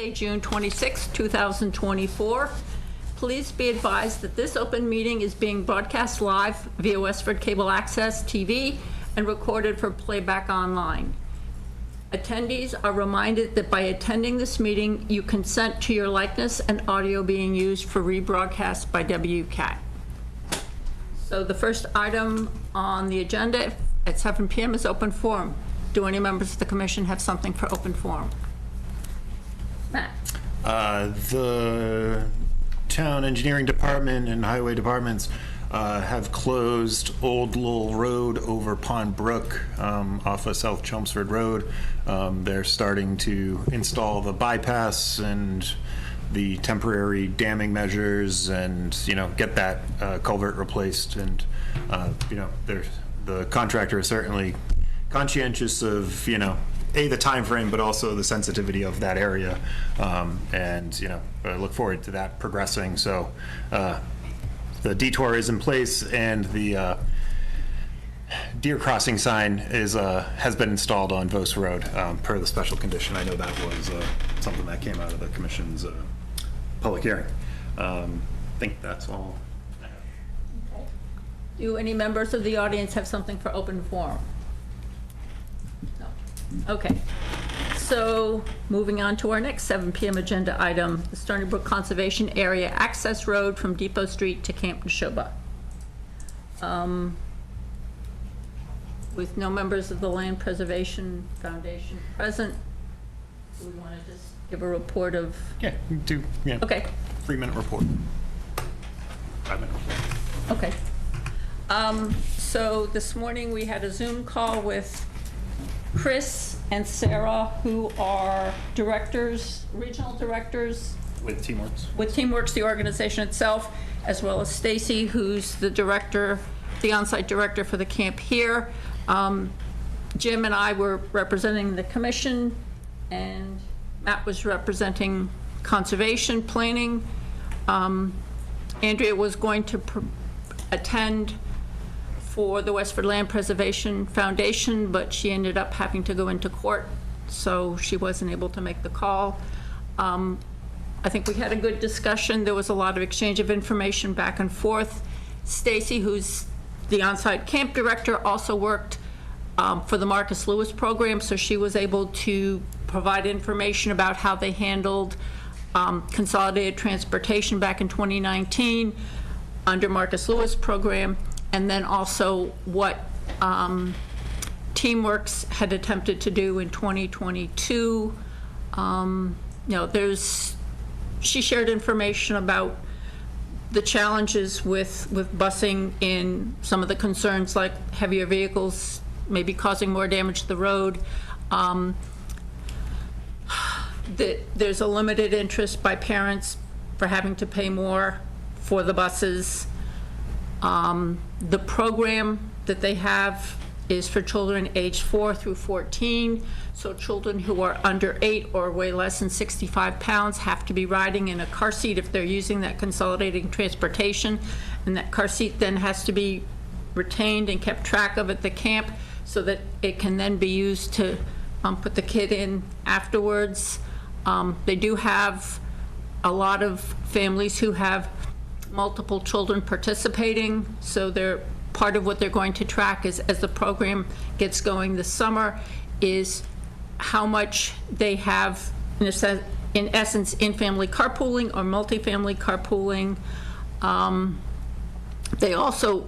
Monday, June 26, 2024. Please be advised that this open meeting is being broadcast live via Westford Cable Access TV and recorded for playback online. Attendees are reminded that by attending this meeting, you consent to your likeness and audio being used for rebroadcast by WCAT. So the first item on the agenda at 7 p.m. is open forum. Do any members of the commission have something for open forum? Matt? The town engineering department and highway departments have closed Old Lowell Road over Pond Brook off of South Chelmsford Road. They're starting to install the bypass and the temporary damming measures and, get that culvert replaced. And, the contractor is certainly conscientious of, the time frame, but also the sensitivity of that area. I look forward to that progressing. So the detour is in place, and the deer crossing sign has been installed on Vos Road per the special condition. I know that was something that came out of the commission's public hearing. I think that's all I have. Okay. Do any members of the audience have something for open forum? No. Okay. So moving on to our next 7 p.m. agenda item, the Stony Brook Conservation Area Access Road from Depot Street to Camp Neshoba. With no members of the Land Preservation Foundation present, do we want to just give a report of? Yeah, do, yeah. Okay. 3-minute report. 5-minute report. Okay. So this morning we had a Zoom call with Chris and Sarah, who are directors, regional directors. With Teamworks. With Teamworks, the organization itself, as well as Stacy, who's the director, the on-site director for the camp here. Jim and I were representing the commission, and Matt was representing conservation planning. Andrea was going to attend for the Westford Land Preservation Foundation, but she ended up having to go into court, so she wasn't able to make the call. I think we had a good discussion. There was a lot of exchange of information back and forth. Stacy, who's the on-site camp director, also worked for the Marcus Lewis program, so she was able to provide information about how they handled consolidated transportation back in 2019 under Marcus Lewis program, and then also what Teamworks had attempted to do in 2022. She shared information about the challenges with busing in some of the concerns, like heavier vehicles maybe causing more damage to the road. That there's a limited interest by parents for having to pay more for the buses. The program that they have is for children aged 4 through 14. So children who are under 8 or weigh less than 65 pounds have to be riding in a car seat if they're using that consolidating transportation. And that car seat then has to be retained and kept track of at the camp so that it can then be used to put the kid in afterwards. They do have a lot of families who have multiple children participating, so they're part of what they're going to track is, as the program gets going this summer, is how much they have in essence in-family carpooling or multifamily carpooling. They also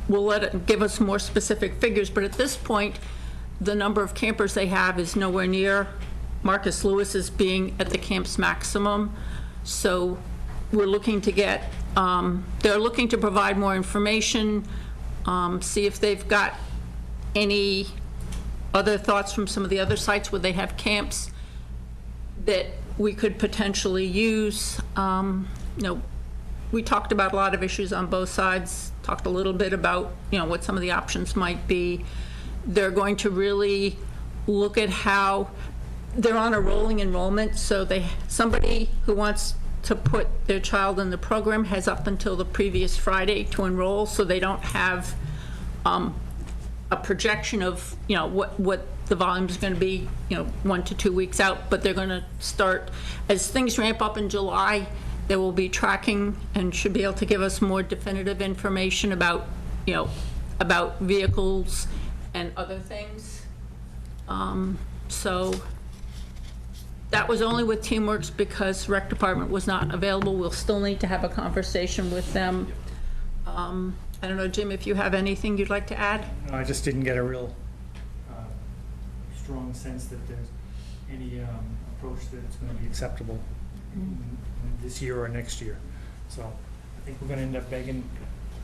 will give us more specific figures, but at this point the number of campers they have is nowhere near Marcus Lewis's being at the camp's maximum. So we're looking to get, they're looking to provide more information, see if they've got any other thoughts from some of the other sites where they have camps that we could potentially use. We talked about a lot of issues on both sides, talked a little bit about, what some of the options might be. They're going to really look at how they're on a rolling enrollment, so somebody who wants to put their child in the program has up until the previous Friday to enroll, so they don't have a projection of what the volume's going to be, 1 to 2 weeks out, but they're going to start, as things ramp up in July, they will be tracking and should be able to give us more definitive information about, about vehicles and other things. So that was only with Teamworks because Rec Department was not available. We'll still need to have a conversation with them. I don't know, Jim, if you have anything you'd like to add? No, I just didn't get a real strong sense that there's any approach that it's going to be acceptable this year or next year. So I think we're going to end up begging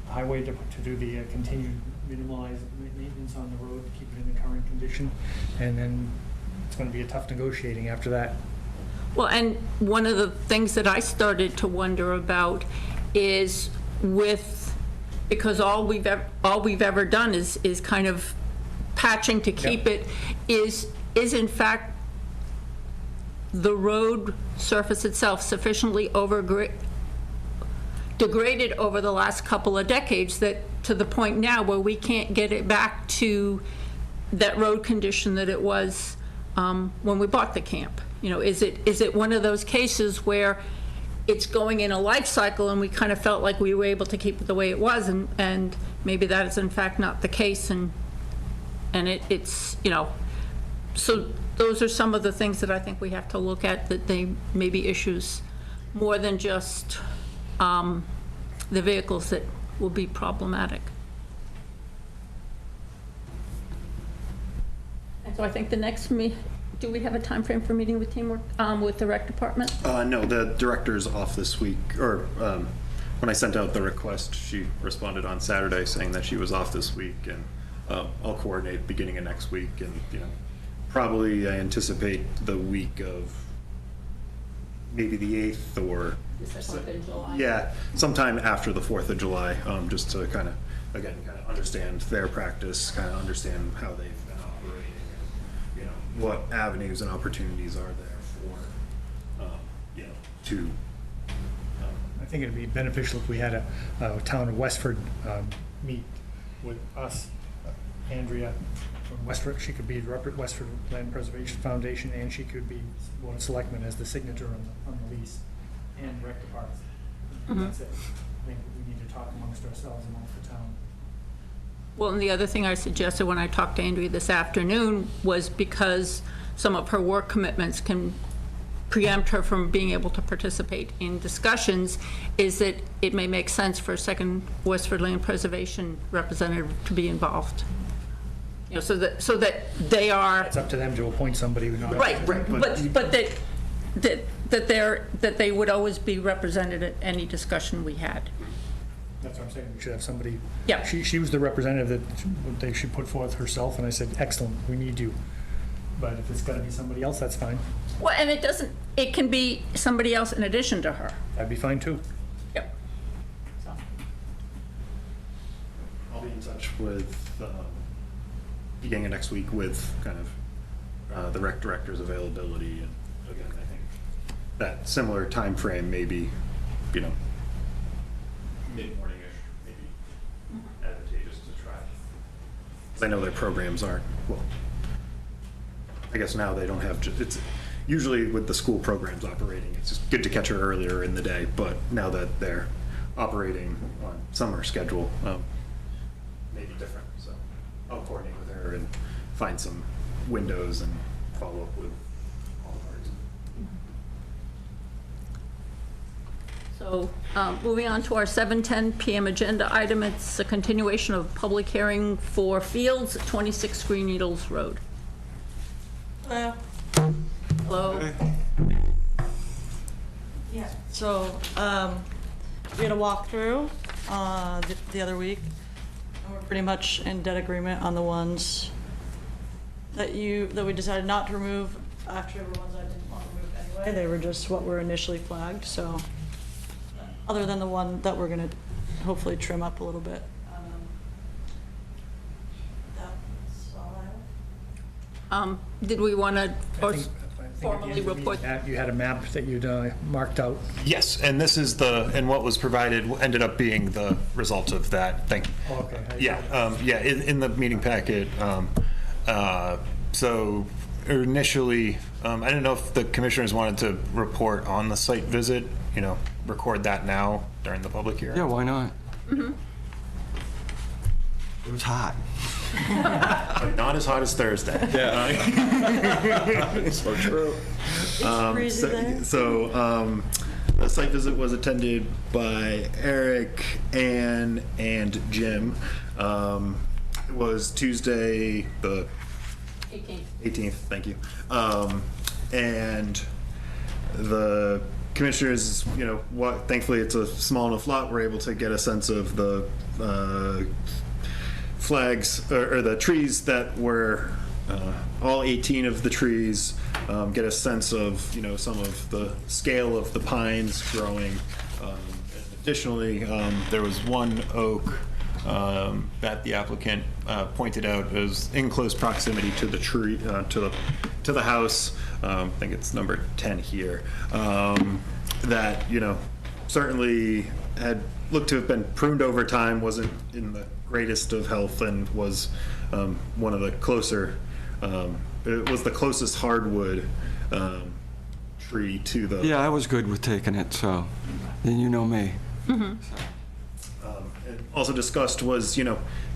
Highway to do the continued minimalized maintenance on the road, to keep it in the current condition, and then it's going to be a tough negotiating after that. Well, and one of the things that I started to wonder about is because all we've ever done is kind of patching to keep it, is in fact the road surface itself sufficiently degraded over the last couple of decades that to the point now where we can't get it back to that road condition that it was when we bought the camp. Is it one of those cases where it's going in a life cycle and we kind of felt like we were able to keep it the way it was, and maybe that is in fact not the case, and it's, so those are some of the things that I think we have to look at, that they may be issues more than just the vehicles that will be problematic. And so I think the next do we have a time frame for meeting with Teamwork, with the Rec Department? No, the director's off this week, or when I sent out the request, she responded on Saturday saying that she was off this week, and I'll coordinate beginning of next week, and probably I anticipate the week of maybe the 8th or yeah, sometime after the 4th of July, just to kind of understand their practice, kind of understand how they've been operating, and what avenues and opportunities are there for to I think it'd be beneficial if we had a town of Westford meet with us, Andrea from Westford. She could be Westford Land Preservation Foundation, and she could be Board of Selectmen as the signature on the lease, and Rec Department. That's it. I think we need to talk amongst ourselves, amongst the town. Well, and the other thing I suggested when I talked to Andrea this afternoon was, because some of her work commitments can preempt her from being able to participate in discussions, is that it may make sense for a second Westford Land Preservation representative to be involved. So that they are. It's up to them to appoint somebody. Right, but that they would always be represented at any discussion we had. That's what I'm saying. We should have somebody. Yeah. She was the representative that they should put forth herself, and I said, excellent, we need you. But if it's got to be somebody else, that's fine. Well, and it can be somebody else in addition to her. That'd be fine too. Yep. So. I'll be in touch with beginning of next week with kind of the rec director's availability, and again, I think that similar time frame, maybe mid-morning-ish, maybe advantageous to try. Because I know their programs aren't, well, I guess now they don't have, it's usually with the school programs operating, it's just good to catch her earlier in the day, but now that they're operating on summer schedule, maybe different, so I'll coordinate with her and find some windows and follow up with all parties. So moving on to our 7:10 p.m. agenda item, it's a continuation of public hearing for Fields at 26 Green Needles Road. Hello. Hello. Yeah. So we had a walkthrough the other week, and we're pretty much in dead agreement on the ones that we decided not to remove. Actually, the ones I didn't want to remove anyway. They were just what were initially flagged. So other than the one that we're going to hopefully trim up a little bit. That's all I have. Did we want to I think formally report? You had a map that you'd marked out. Yes, and this is and what was provided ended up being the result of that. Thank you. Oh, okay. Yeah, in the meeting packet, So initially, I don't know if the commissioners wanted to report on the site visit, record that now during the public hearing. Yeah, why not? It was hot. But not as hot as Thursday. So true. It's crazy there. So the site visit was attended by Eric, Ann, and Jim. It was Tuesday, the 18th, thank you. And the commissioners, thankfully it's a small enough lot, we're able to get a sense of the flags, or the trees that were, all 18 of the trees, get a sense of, some of the scale of the pines growing. And additionally, there was one oak that the applicant pointed out is in close proximity to the tree, to the house. I think it's number 10 here. That certainly had looked to have been pruned over time, wasn't in the greatest of health, and was one of the closer. It was the closest hardwood tree to the. Yeah, I was good with taking it, so, then you know me. And also discussed was,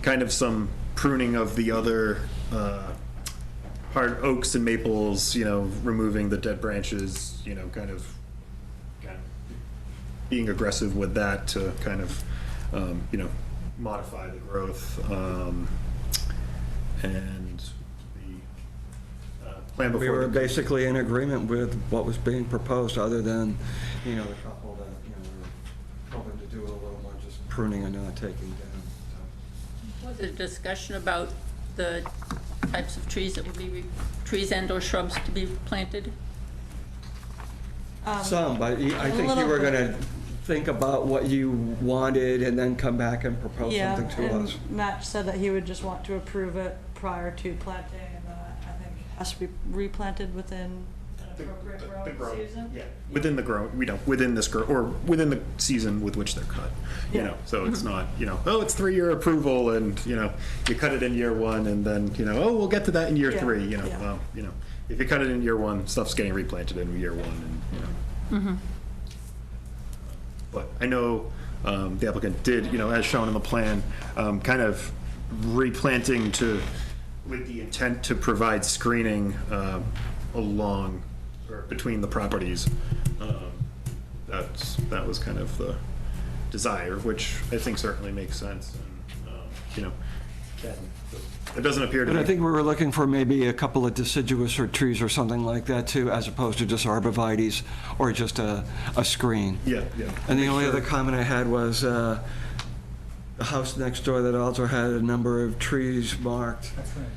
kind of some pruning of the other hard oaks and maples, removing the dead branches, kind of being aggressive with that to kind of, modify the growth. And the plan We before. were the- basically in agreement with what was being proposed, other than, the couple that, we were hoping to do a little more just pruning and not taking down. Was there discussion about the types of trees that would be, trees and/or shrubs to be planted? Some, but I think you little were bit. gonna think about what you wanted and then come back and propose Yeah, something to and us. Matt said that he would just want to approve it prior to planting, and I think it has to be replanted within an appropriate growing season. Yeah, within the grow, within this grow, or within the season with which they're cut, Yeah. so it's not, oh, it's 3-year approval, and, you cut it in year 1, and then, oh, we'll get to that in year Yeah, 3, yeah. if you cut it in year 1, stuff's getting replanted in year 1, and, But I know the applicant did, as shown in the plan, kind of replanting with the intent to provide screening along or between the properties. That was kind of the desire, which I think certainly makes sense. And, it doesn't appear to But I be. think we were looking for maybe a couple of deciduous or trees or something like that too, as opposed to just arborvitae's or just a screen. Yeah. And the only other comment I had was the house next door that also had a number of trees marked. That's right,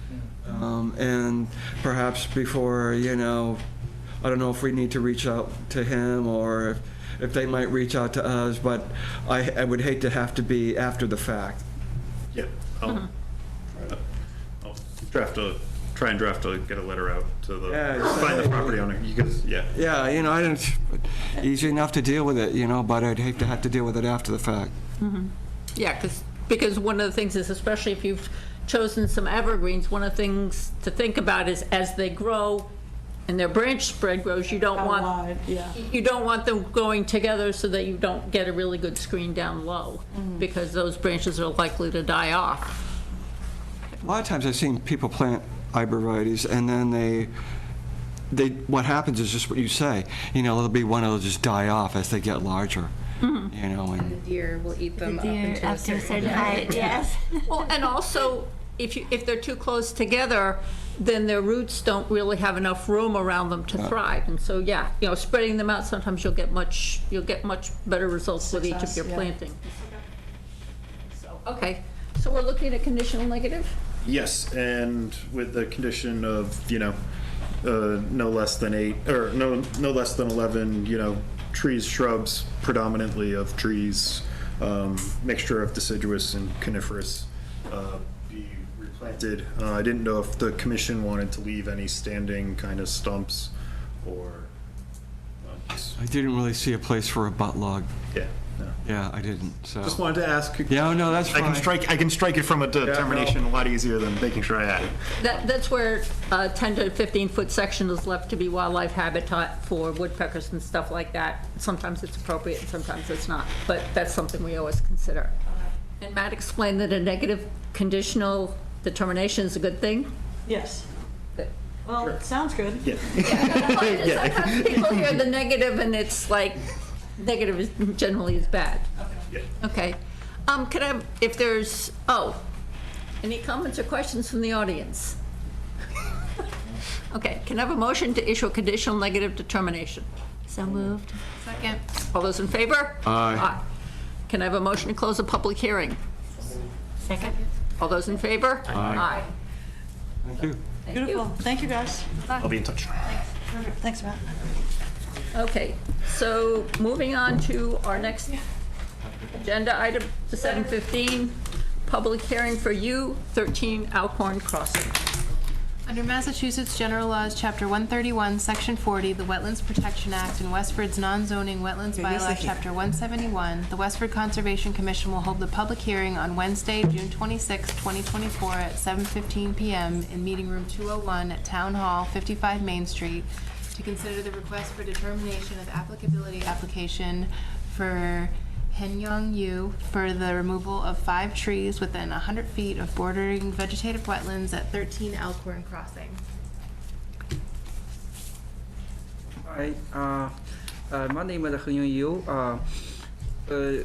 yeah. And perhaps before, I don't know if we need to reach out to him or if they might reach out to us, but I would hate to have to be after the fact. Yeah. I'll try and get a letter out to Yeah, find the property owner, because, yeah. Yeah, I didn't, easy enough to deal with it, but I'd hate to have to deal with it after the fact. Yeah, because one of the things is, especially if you've chosen some evergreens, one of the things to think about is as they grow and their branch spread grows, you don't How want, wide, yeah. you don't want them going together so that you don't get a really good screen down low, because those branches are likely to die off. A lot of times I've seen people plant arborvitae's and then what happens is just what you say, there'll be one that'll just die off as they get larger, and Deer will eat them up Deer into a up to a certain certain height, yes. Well, and also, if they're too close together, then their roots don't really have enough room around them to thrive. And so, yeah, spreading them out, sometimes you'll get much better results with each of Success, your yeah. planting. So, okay, so we're looking at conditional negative? Yes, and with the condition of, no less than 8, or no less than 11, trees, shrubs, predominantly of trees, mixture of deciduous and coniferous, be replanted. I didn't know if the commission wanted to leave any standing kind of stumps or, I didn't really see a place for a butt log. yeah. Yeah, I didn't, so. Just wanted to ask. Yeah, no, that's fine. I can strike it from a determination a lot easier than making sure I had it. That's where a 10 to 15-foot section is left to be wildlife habitat for woodpeckers and stuff like that. Sometimes it's appropriate and sometimes it's not, but that's something we always consider. And Matt explained that a negative conditional determination is a good thing. Yes. Good. Well, it sounds good. Yeah. Sometimes people hear the negative and it's like, negative is generally is bad. Yeah. Okay. Can I, if there's, any comments or questions from the audience? Okay, can I have a motion to issue a conditional negative determination? So moved. Second. All those in favor? Aye. Can I have a motion to close the public hearing? Second. All those in favor? Aye. Thank you. Thank you. Beautiful. Thank you, guys. I'll be in touch. Thanks, Matt. Okay, so moving on to our next agenda item, the 7:15, public hearing for U13 Alcorn Crossing. Under Massachusetts General Laws, Chapter 131, Section 40, the Wetlands Protection Act, and Westford's non-zoning wetlands bylaw, Chapter 171, the Westford Conservation Commission will hold the public hearing on Wednesday, June 26, 2024, at 7:15 p.m. in Meeting Room 201 at Town Hall, 55 Main Street, to consider the request for determination of applicability application for Henyang Yu for the removal of 5 trees within 100 feet of bordering vegetative wetlands at 13 Alcorn Crossing. Hi, my name is Hyun Yu.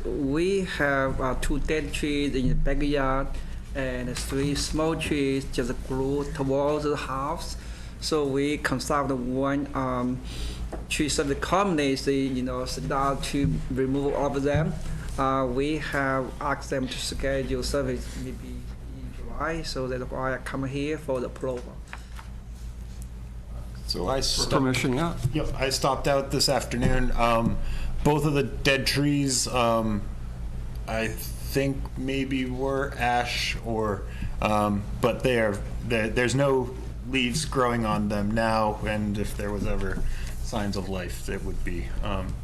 We have 2 dead trees in the backyard and 3 small trees just grew towards the house. So we construct one tree service company, set out to remove all of them. We have asked them to schedule service maybe in July, so that's why I come here for the approval. So I Permission, yeah. Yep, I stopped out this afternoon. Both of the dead trees, I think maybe were ash or, but there's no leaves growing on them now, and if there was ever signs of life, it would be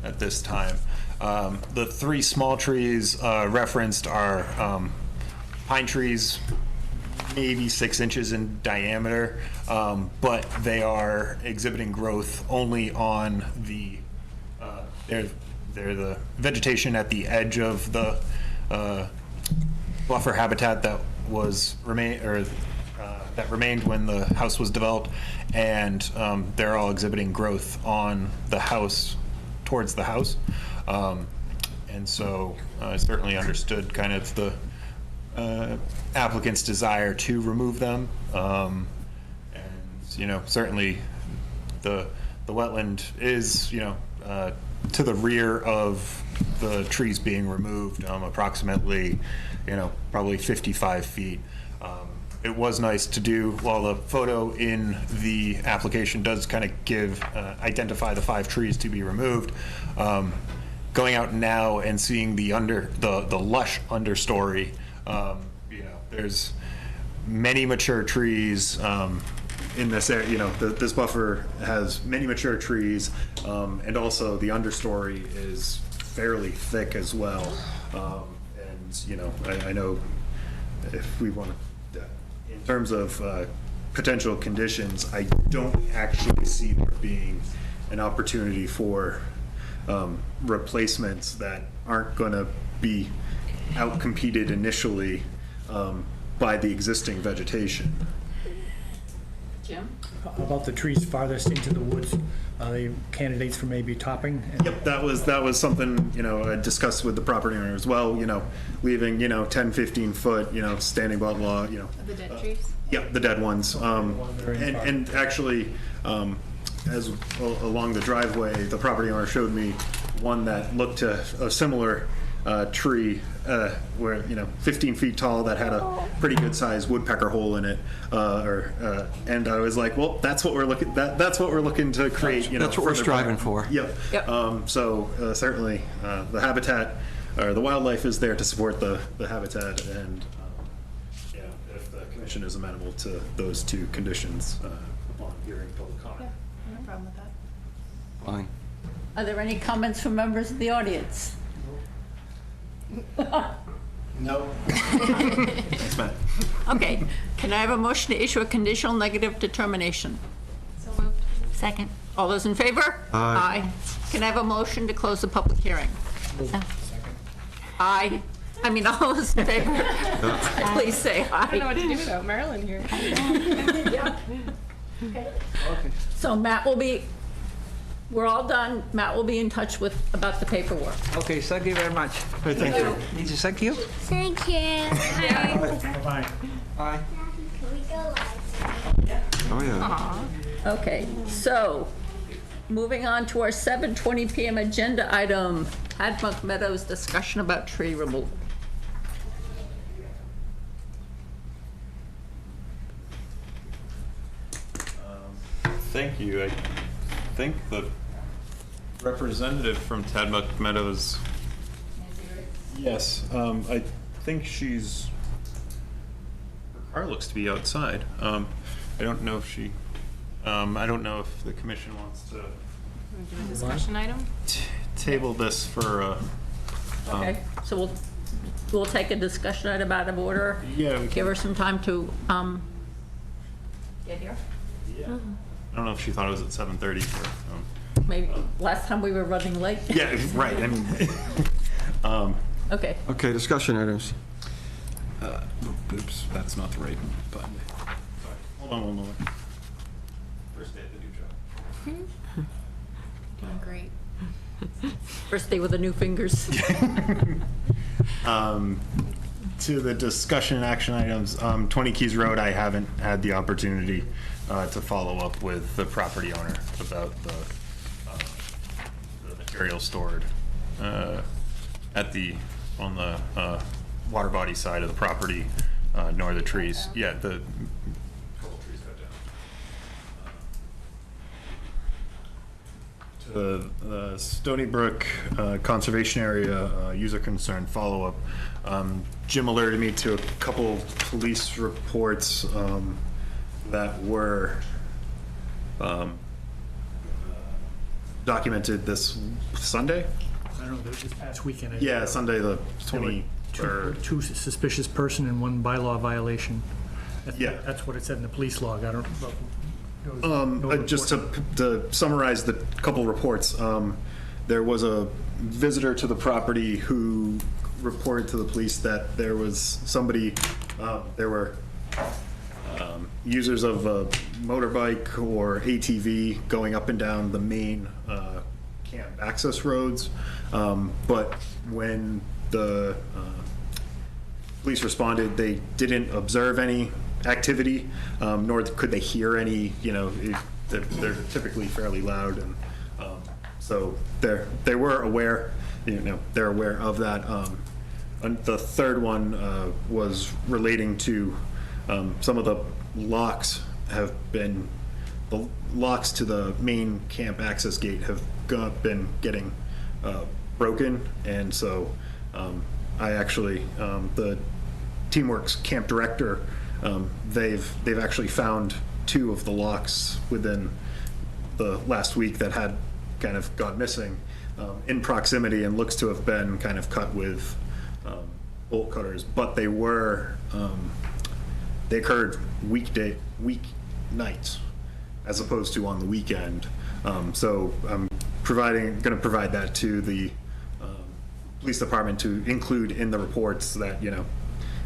at this time. The 3 small trees referenced are pine trees, maybe 6 inches in diameter, but they are exhibiting growth only on the, they're the vegetation at the edge of the buffer habitat that was that remained when the house was developed, and they're all exhibiting growth on the house, towards the house. And so I certainly understood kind of the applicant's desire to remove them. And, certainly the wetland is, to the rear of the trees being removed, approximately, probably 55 feet. It was nice to do, while the photo in the application does kind of identify the 5 trees to be removed, going out now and seeing the lush understory, there's many mature trees in this area. This buffer has many mature trees, and also the understory is fairly thick as well. And I know if we want to, in terms of potential conditions, I don't actually see there being an opportunity for replacements that aren't going to be outcompeted initially by the existing vegetation. Jim? About the trees farthest into the woods, are they candidates for maybe topping? Yep, that was something, I discussed with the property owner as well, leaving, 10, 15 foot, standing by law, The dead trees? Yep, the dead ones. And actually, as along the driveway, the property owner showed me one that looked to a similar tree where 15 feet tall that had a pretty good sized woodpecker hole in it, and I was like, well, that's what we're looking to create. That's what we're striving for. Yep. So certainly the habitat or the wildlife is there to support the habitat, and if the commission is amenable to those 2 conditions upon hearing public comment. No problem with that. Fine. Are there any comments from members of the audience? No. Thanks, Matt. Okay, can I have a motion to issue a conditional negative determination? So moved. Second. All those in favor? Aye. Can I have a motion to close the public hearing? Aye. I mean, all those in favor, please say I don't know aye. what to do without Marilyn here. So Matt will be, we're all done. Matt will be in touch about the paperwork. Okay, thank you very much. Hey, thank you. Need to thank you. Thank you. Bye-bye. Bye. Can we go live? Oh, yeah. Okay, so, moving on to our 7:20 PM agenda item, Hadmuck Meadows discussion about tree removal. Thank you. I think the representative from Tadmuck Meadows. Yes, I think she's, her car looks to be outside. I don't know if she, I don't know if the commission wants to Do a discussion item? table this for, Okay, so we'll take a discussion item out of order. Yeah, we Give her some time to, get here. yeah. I don't know if she thought it was at 7:30 for, Maybe, last time we were running late. yeah, right, I mean, Okay, Okay, discussion items. oops, that's not the right button. Sorry. Hold on one moment. First day at the new job. Doing great. first day with the new fingers. To the discussion action items, 20 Keys Road, I haven't had the opportunity to follow up with the property owner about the material stored on the water body side of the property, nor the trees. Yeah, the couple trees cut down. To the Stony Brook Conservation Area user concern follow-up. Jim alerted me to a couple police reports that were documented this Sunday? I don't know, this past weekend. Yeah, Sunday the There were 23rd. two suspicious person and one bylaw violation. Yeah. That's what it said in the police log. I don't know. Just to summarize the couple reports, there was a visitor to the property who reported to the police that there was somebody, there were users of a motorbike or ATV going up and down the main camp access roads. But when the police responded, they didn't observe any activity, nor could they hear any, they're typically fairly loud. And so they were aware, they're aware of that. And the third one was relating to some of the locks the locks to the main camp access gate have been getting broken. And so I actually, the Teamworks camp director, they've actually found two of the locks within the last week that had kind of gone missing in proximity, and looks to have been kind of cut with bolt cutters, but they occurred weeknights as opposed to on the weekend. So I'm going to provide that to the police department to include in the reports that,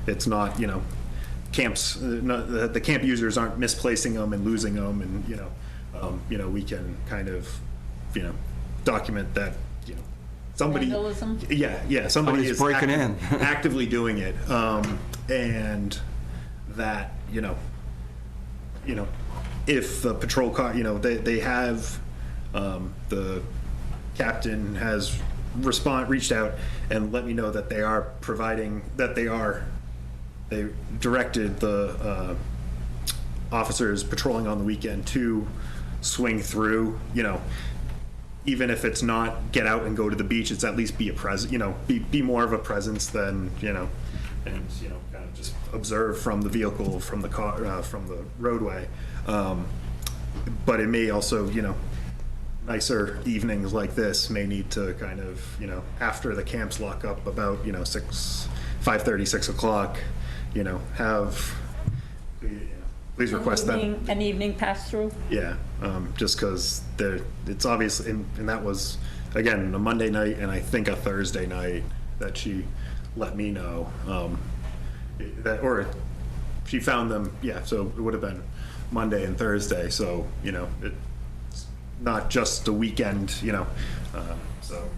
it's not, camps, the camp users aren't misplacing them and losing them, and, we can kind of, document that, somebody. Vandalism? Yeah, somebody Somebody's is breaking in. actively doing it, and that, if the patrol car, they have, the captain has reached out and let me know that they are providing, they directed the officers patrolling on the weekend to swing through, even if it's not get out and go to the beach, it's at least be a be more of a presence than, and, kind of just observe from the vehicle, from the car, from the roadway. But it may also, nicer evenings like this may need to kind of, after the camps lock up about, 5:30, 6 o'clock, have, please request that. An evening pass-through? Yeah, just because it's obvious, and that was, again, a Monday night and I think a Thursday night that she let me know. Or she found them, yeah, so it would have been Monday and Thursday, so, it's not just a weekend, so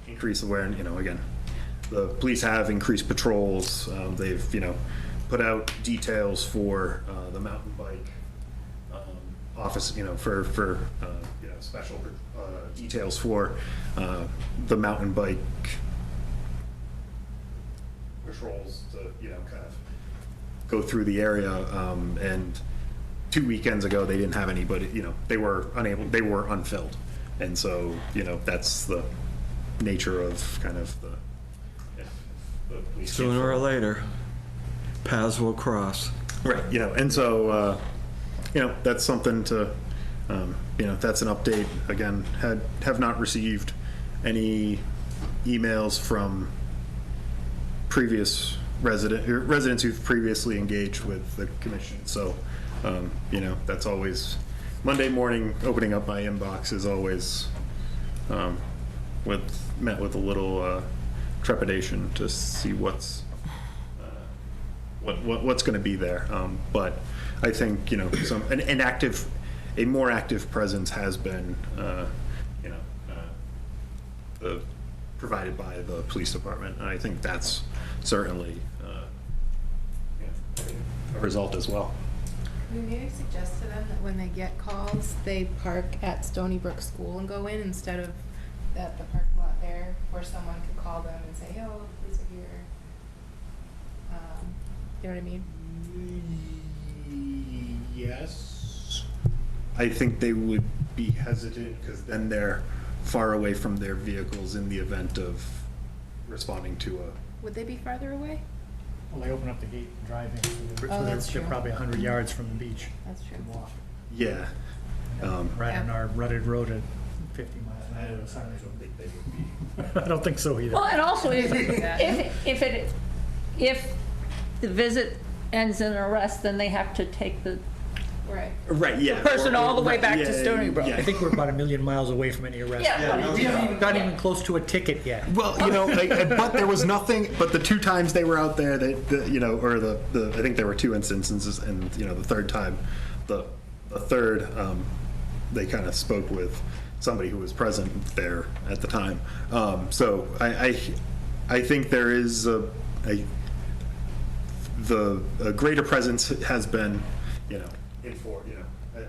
increase awareness, again, the police have increased patrols, they've, put out details for the mountain bike office, for special details for the mountain bike patrols to, kind of go through the area. And 2 weekends ago, they didn't have anybody, they were unfilled. And so, that's the nature of kind of the police. Sooner or later, paths will cross. Right, and so, that's something to, that's an update. Again, have not received any emails from previous residents who've previously engaged with the commission. So, that's always, Monday morning, opening up my inbox is always met with a little trepidation to see what's going to be there. But I think, a more active presence has been, provided by the police department. And I think that's certainly a result as well. We maybe suggest to them that when they get calls, they park at Stony Brook School and go in instead of at the parking lot there, where someone could call them and say, oh, police are here. You know what I mean? Yes. I think they would be hesitant because then they're far away from their vehicles in the event of responding to a. Would they be farther away? Well, they open up the gate and drive in, so Oh, that's they're true. probably 100 yards from the beach. That's true. to walk. Yeah. Right on Yeah. our rutted road at 50 miles an hour. The signs would be- I don't think so either. Well, and also, if the visit ends in an arrest, then they have to take the Right. Right, yeah. person all the way back to Stony Brook. I think we're about 1 million miles away from any arrest. Yeah. We haven't even gotten even close to a ticket yet. Well, but there was nothing, but the 2 times they were out there, I think there were 2 instances, and, the third time, the third, they kind of spoke with somebody who was present there at the time. So I think there is a greater presence has been,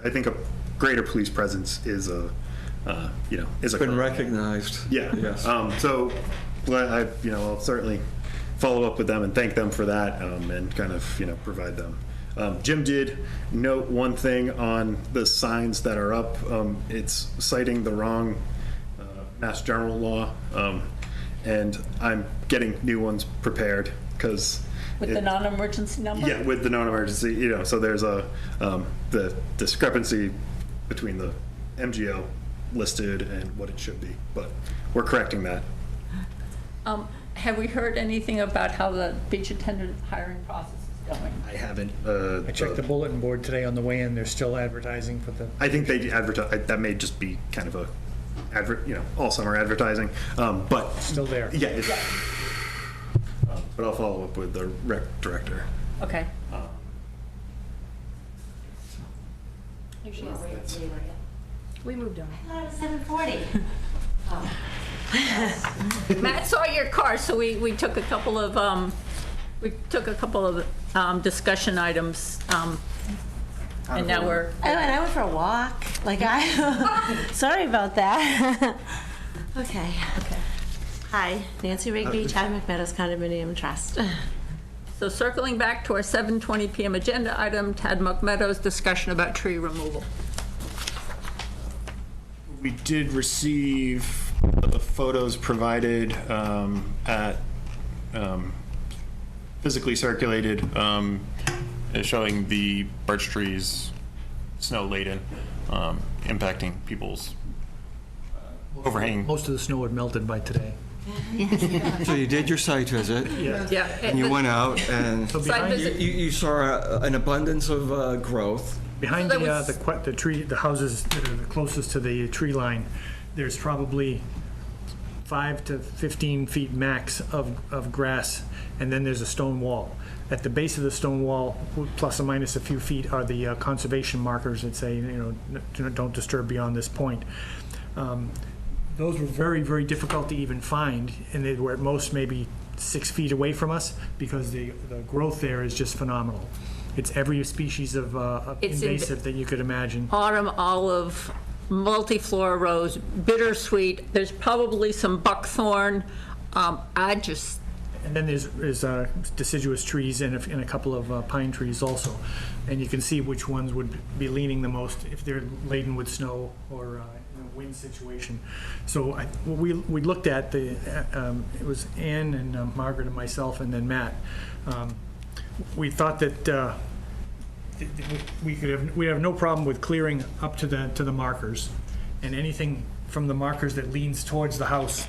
I think a greater police presence is a Been recognized. yeah. Yes. So, I'll certainly follow up with them and thank them for that, and kind of, provide them. Jim did note one thing on the signs that are up. It's citing the wrong Mass General Law, and I'm getting new ones prepared because. with the non-emergency number? Yeah, with the non-emergency, so there's the discrepancy between the MGL listed and what it should be, but we're correcting that. Have we heard anything about how the beach attendant hiring process is going? I haven't. I checked the bulletin board today on the way in. They're still advertising for the. I think they advertise. That may just be kind of a, all summer advertising, but Still there. yeah. But I'll follow up with the rec director. Okay. Here she is. We moved on. I thought it was 7:40. Matt saw your car, so we took a couple of, discussion items, and now we're, And I went for a walk. Sorry about that. Okay. Hi, Nancy Rigby, Chad McMeadows Condominium Trust. so circling back to our 7:20 PM agenda item, Tad McMeadows, discussion about tree removal. We did receive the photos provided physically circulated, showing the birch trees snow laden, impacting people's overhanging. Most of the snow had melted by today. So you did your site visit, Yeah. and you went out, and So Site behind, visit. you saw an abundance of growth. behind So that was- the tree, the houses that are the closest to the tree line, there's probably 5 to 15 feet max of grass, and then there's a stone wall. At the base of the stone wall, plus or minus a few feet, are the conservation markers that say, don't disturb beyond this point. Those were very, very difficult to even find, and they were at most maybe 6 feet away from us, because the growth there is just phenomenal. It's every species of It's invasive that you could imagine. Autumn olive, multiflora rose, bittersweet, there's probably some buckthorn. And then there's deciduous trees and a couple of pine trees also. And you can see which ones would be leaning the most if they're laden with snow or in a wind situation. So we looked at it was Ann and Margaret and myself and then Matt. We thought that we have no problem with clearing up to the markers, and anything from the markers that leans towards the house,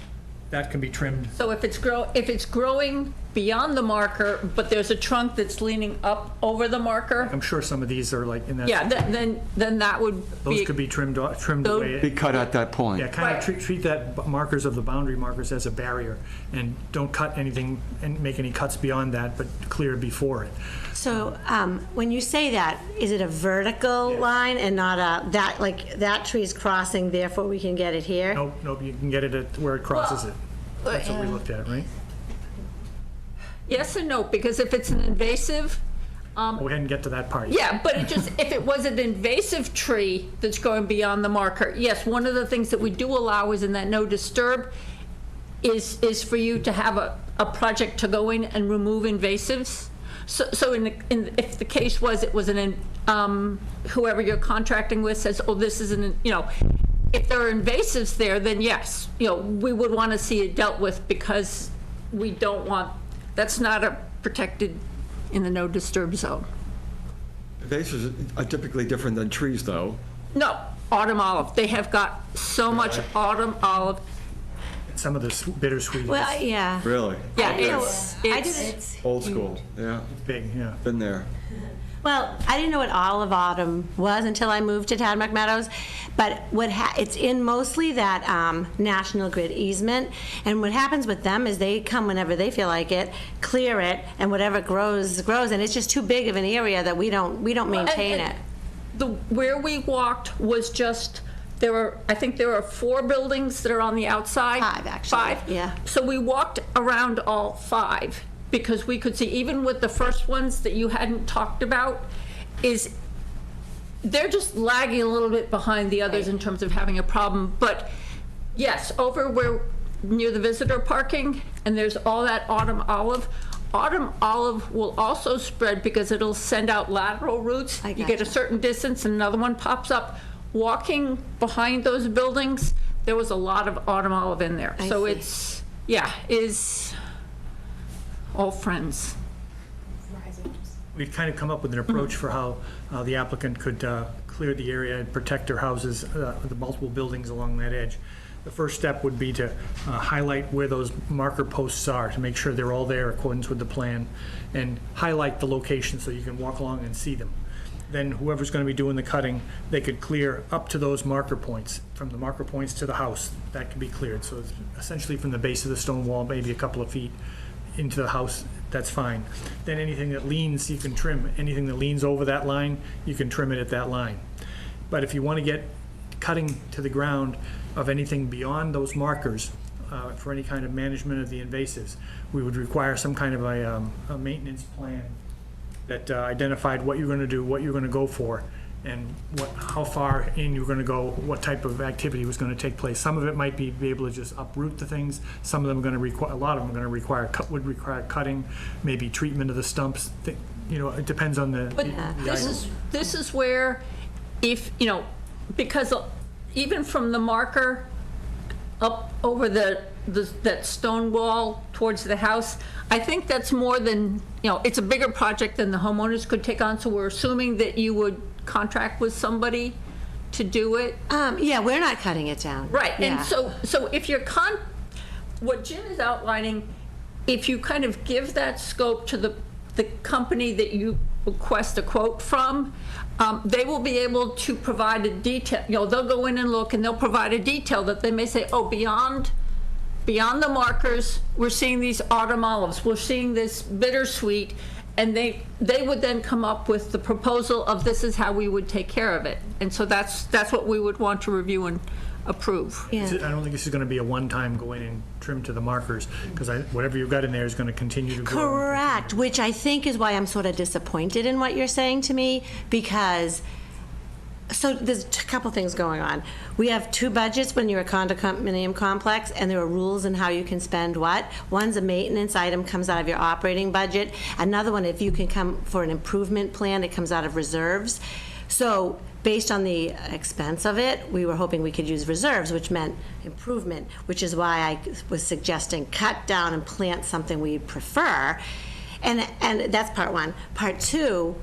that can be trimmed. So if it's growing beyond the marker, but there's a trunk that's leaning up over the marker, I'm sure some of these are like in that. yeah, then that would Those be, could be trimmed Those- away. Be cut at that point. Yeah, kind Right. of treat that markers of the boundary markers as a barrier, and don't cut anything and make any cuts beyond that, but clear before it. So when you say that, is it a vertical line and not that tree's crossing, therefore we can get it here? Nope, you can get it at where it crosses it. That's what we looked at, right? yes and no, because if it's an invasive, Well, we hadn't get to that part. yeah, but if it was an invasive tree that's going beyond the marker, yes, one of the things that we do allow is in that no disturb is for you to have a project to go in and remove invasives. So if the case was, it was whoever you're contracting with says, oh, this is if there are invasives there, then yes, we would want to see it dealt with, because we don't want, that's not protected in the no disturb zone. Invasives are typically different than trees, though. No, autumn olive, they have got so much autumn olive. Some of the bittersweet Well, is yeah. Really? Yeah, I it's didn't. Old school, yeah. big, yeah. Been there. Well, I didn't know what olive autumn was until I moved to Tadmuck Meadows, but it's in mostly that National Grid easement, and what happens with them is they come whenever they feel like it, clear it, and whatever grows, and it's just too big of an area that we don't maintain it. Where we walked was just, I think there are 4 buildings that are on the outside. 5, actually. 5? Yeah. So we walked around all 5, because we could see, even with the first ones that you hadn't talked about, they're just lagging a little bit behind the others in terms of having a problem. But yes, over where, near the visitor parking, and there's all that autumn olive will also spread because it'll send out lateral roots. I You get a gotcha. certain distance and another one pops up. Walking behind those buildings, there was a lot of autumn olive in there. I So see. is all friends. We've kind of come up with an approach for how the applicant could clear the area and protect their houses, the multiple buildings along that edge. The first step would be to highlight where those marker posts are, to make sure they're all there in accordance with the plan, and highlight the location so you can walk along and see them. Then whoever's going to be doing the cutting, they could clear up to those marker points. From the marker points to the house, that could be cleared. So it's essentially from the base of the stone wall, maybe a couple of feet into the house, that's fine. Then anything that leans, you can trim. Anything that leans over that line, you can trim it at that line. But if you want to get cutting to the ground of anything beyond those markers, for any kind of management of the invasives, we would require some kind of a maintenance plan that identified what you're going to do, what you're going to go for, and how far in you're going to go, what type of activity was going to take place. Some of it might be able to just uproot the things. Some of them are going to require, a lot of them are going to require cutting, maybe treatment of the stumps. It depends on the. But the item. this is where, if, because even from the marker up over that stone wall towards the house, I think that's more than, it's a bigger project than the homeowners could take on, so we're assuming that you would contract with somebody to do it. Yeah, we're not cutting it down. Right, Yeah. and so if you're what Jim is outlining, if you kind of give that scope to the company that you request a quote from, they will be able to provide a detail, they'll go in and look and they'll provide a detail that they may say, oh, beyond the markers, we're seeing these autumn olives, we're seeing this bittersweet, and they would then come up with the proposal of this is how we would take care of it. And so that's what we would want to review and approve. Yeah. I don't think this is going to be a one-time go in and trim to the markers, because whatever you've got in there is going to continue to grow. Correct, which I think is why I'm sort of disappointed in what you're saying to me, because, so there's a couple things going on. We have two budgets when you're a condominium complex, and there are rules in how you can spend what. One's a maintenance item, comes out of your operating budget. Another one, if you can come for an improvement plan, it comes out of reserves. So based on the expense of it, we were hoping we could use reserves, which meant improvement, which is why I was suggesting cut down and plant something we prefer. And that's part one. Part two,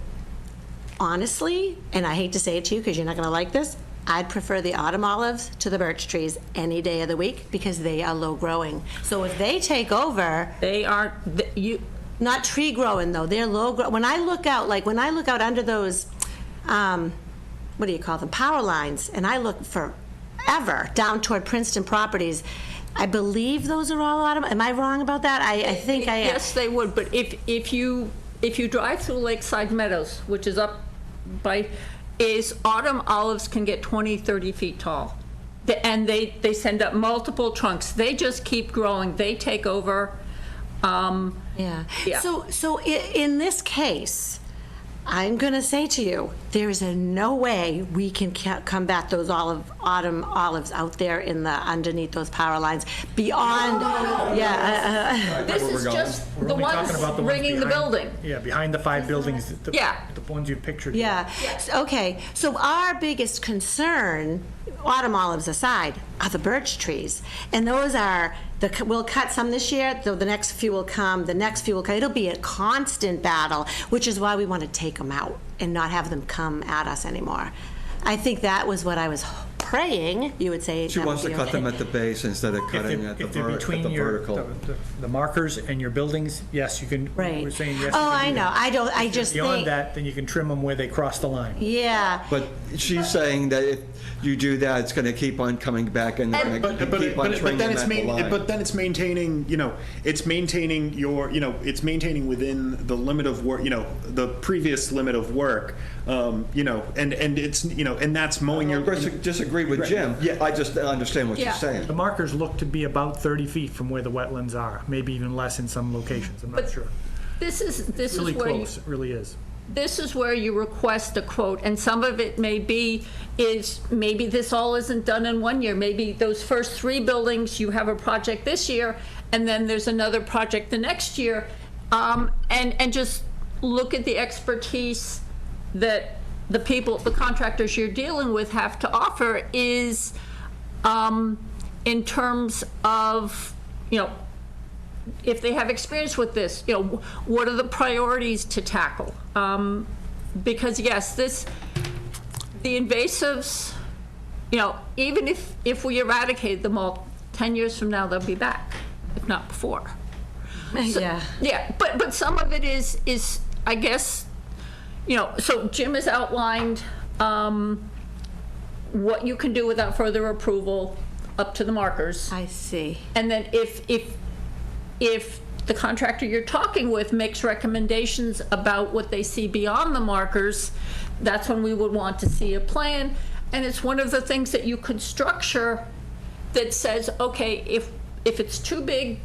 honestly, and I hate to say it to you because you're not going to like this, I'd prefer the autumn olives to the birch trees any day of the week because they are low growing. So if they take over, They are, not tree growing though, they're low grow. When I look out under those, what do you call them, power lines, and I look forever down toward Princeton Properties, I believe those are all autumn. Am I wrong about that? I think I am. yes, they would, but if you drive through Lakeside Meadows, which is up by, autumn olives can get 20, 30 feet tall. And they send up multiple trunks. They just keep growing. They take over. Yeah. Yeah. So in this case, I'm going to say to you, there is no way we can combat those autumn olives out there underneath those power lines beyond. Yeah. This is just We're the only ones talking about the ones ringing the behind- building. Yeah, behind the 5 buildings, Yeah. the ones you pictured. Yeah. Okay. So our biggest concern, autumn olives aside, are the birch trees, and those are we'll cut some this year. The next few will come. The next few will come. It'll be a constant battle, which is why we want to take them out and not have them come at us anymore. I think that was what I was praying you would say. She that wants would to be cut them okay. at the base instead of cutting at the If they're between vertical. the markers and your buildings, yes, you can. Right. We're saying yes. Oh, you can I do know. that. I If just they're beyond think. that, then you can trim them where they cross the line. Yeah. But she's saying that if you do that, it's going to keep on coming back and they're going to keep on trimming them at the line. But then it's maintaining, it's maintaining it's maintaining within the limit of work, the previous limit of work, and it's, and that's mowing your. Disagree with Jim. Yeah. I just understand what Yeah. she's saying. The markers look to be about 30 feet from where the wetlands are, maybe even less in some locations, I'm not But sure. This is Really where you, close, it really is. this is where you request a quote, and some of it maybe this all isn't done in 1 year. Maybe those first 3 buildings, you have a project this year, and then there's another project the next year, and just look at the expertise that the contractors you're dealing with have to offer is in terms of, if they have experience with this, what are the priorities to tackle? Because yes, the invasives, even if we eradicate them all, 10 years from now, they'll be back, if not before. So, Yeah. Yeah, but some of it is, I guess, so Jim has outlined what you can do without further approval up to the markers. I see. And then if the contractor you're talking with makes recommendations about what they see beyond the markers, that's when we would want to see a plan. And it's one of the things that you could structure that says, okay, if it's too big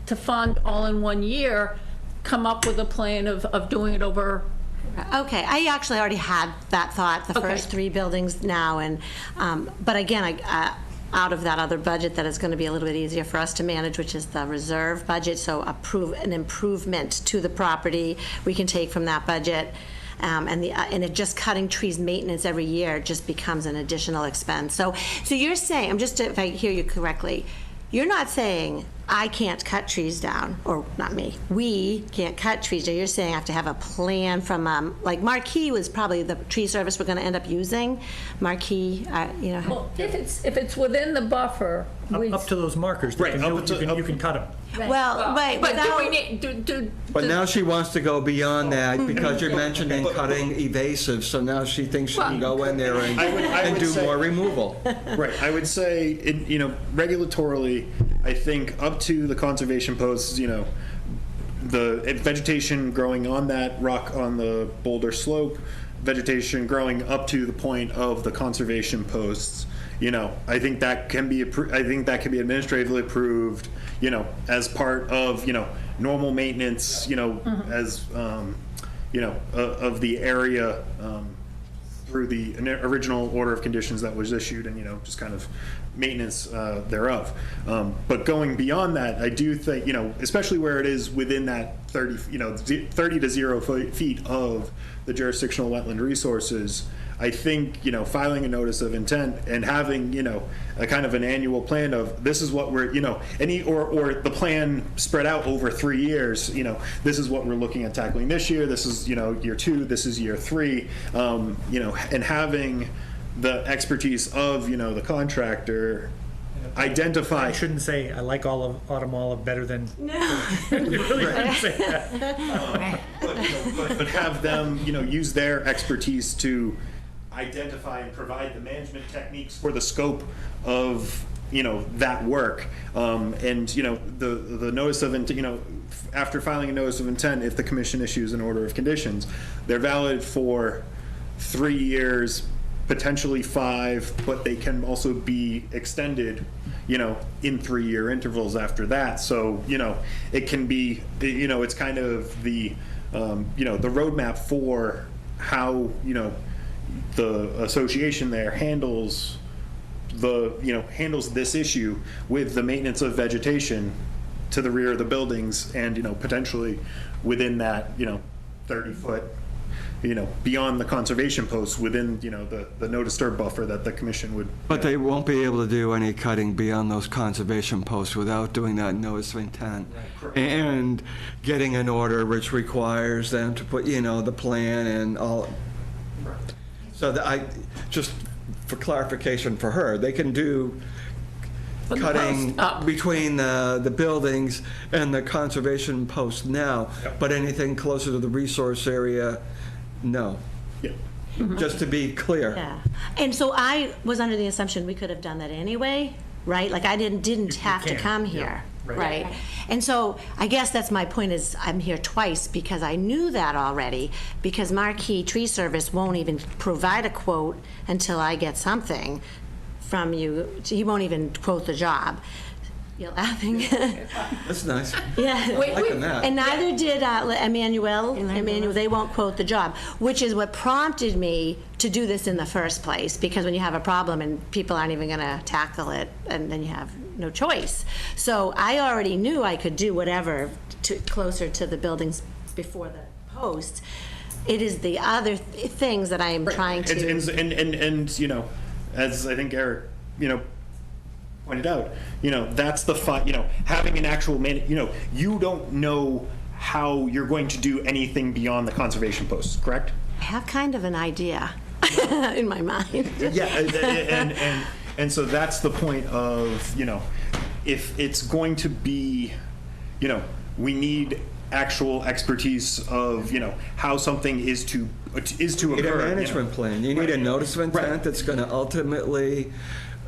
to fund all in 1 year, come up with a plan of doing it over. Okay, I actually already had that thought, the Okay. first 3 buildings now, and, but again, out of that other budget that is going to be a little bit easier for us to manage, which is the reserve budget, so an improvement to the property we can take from that budget. And it just cutting trees maintenance every year just becomes an additional expense. So you're saying, if I hear you correctly, you're not saying I can't cut trees down, or not me, we can't cut trees down. You're saying I have to have a plan from, like Marquee was probably the tree service we're going to end up using. Marquee, you know. Well, if it's within the buffer, we. Up to those markers, Right, you can cut them. Well, right, But do without- we need, But now she wants to go beyond that because you're mentioning cutting evasive, so now she thinks she can go in there and, I would do say- more removal. Right, I would say, regulatorily, I think up to the conservation posts, the vegetation growing on that rock on the boulder slope, vegetation growing up to the point of the conservation posts, I think that can be, administratively approved, as part of, normal maintenance, as, of the area, through the original order of conditions that was issued and, just kind of maintenance thereof. But going beyond that, I do think, especially where it is within that 30 to 0 feet of the jurisdictional wetland resources, I think, filing a notice of intent and having, a kind of an annual plan of this is what we're, or the plan spread out over 3 years, this is what we're looking at tackling this year, this is, year 2, this is year 3, and having the expertise of, the contractor identify. I shouldn't say I like autumn olive better than. No. You really shouldn't say that. But have them, use their expertise to identify and provide the management techniques for the scope of, that work. And, the notice of intent, after filing a notice of intent, if the commission issues an order of conditions, they're valid for 3 years, potentially 5, but they can also be extended, in 3-year intervals after that. So, it can be, it's kind of the, the roadmap for how, the association there handles this issue with the maintenance of vegetation to the rear of the buildings and, potentially within that, 30-foot, beyond the conservation posts within, the no disturb buffer that the commission would. But they won't be able to do any cutting beyond those conservation posts without doing that notice of intent. And getting an order which requires them to put, the plan and all. So just for clarification for her, they can do From the cutting post up. between the buildings and the conservation post now, but anything closer to the resource area, no. Yeah. Just to be clear. Yeah, and so I was under the assumption we could have done that anyway, right? Like I didn't have to can, come yeah, here, right. right? And so I guess that's my point is I'm here twice because I knew that already, because Marquee Tree Service won't even provide a quote until I get something from you. He won't even quote the job. You're laughing. That's nice. Yeah. I'm liking that. And neither did Emmanuel. They won't quote the job, which is what prompted me to do this in the first place, because when you have a problem and people aren't even going to tackle it, and then you have no choice. So I already knew I could do whatever closer to the buildings before the posts. It is the other things that I am trying to. And as I think Eric, pointed out, that's the fun, having an actual you don't know how you're going to do anything beyond the conservation posts, correct? I have kind of an idea in my mind. Yeah, and so that's the point of, if it's going to be, we need actual expertise of, how something is to You need a occur. management plan. You need a notice of intent Right. that's going to ultimately,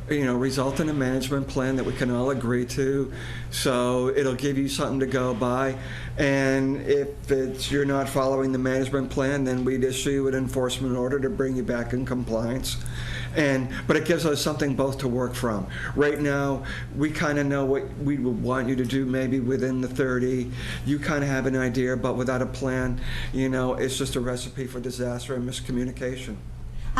result in a management plan that we can all agree to. So it'll give you something to go by. And if you're not following the management plan, then we'd issue an enforcement order to bring you back in compliance. But it gives us something both to work from. Right now, we kind of know what we would want you to do maybe within the 30. You kind of have an idea, but without a plan, it's just a recipe for disaster and miscommunication.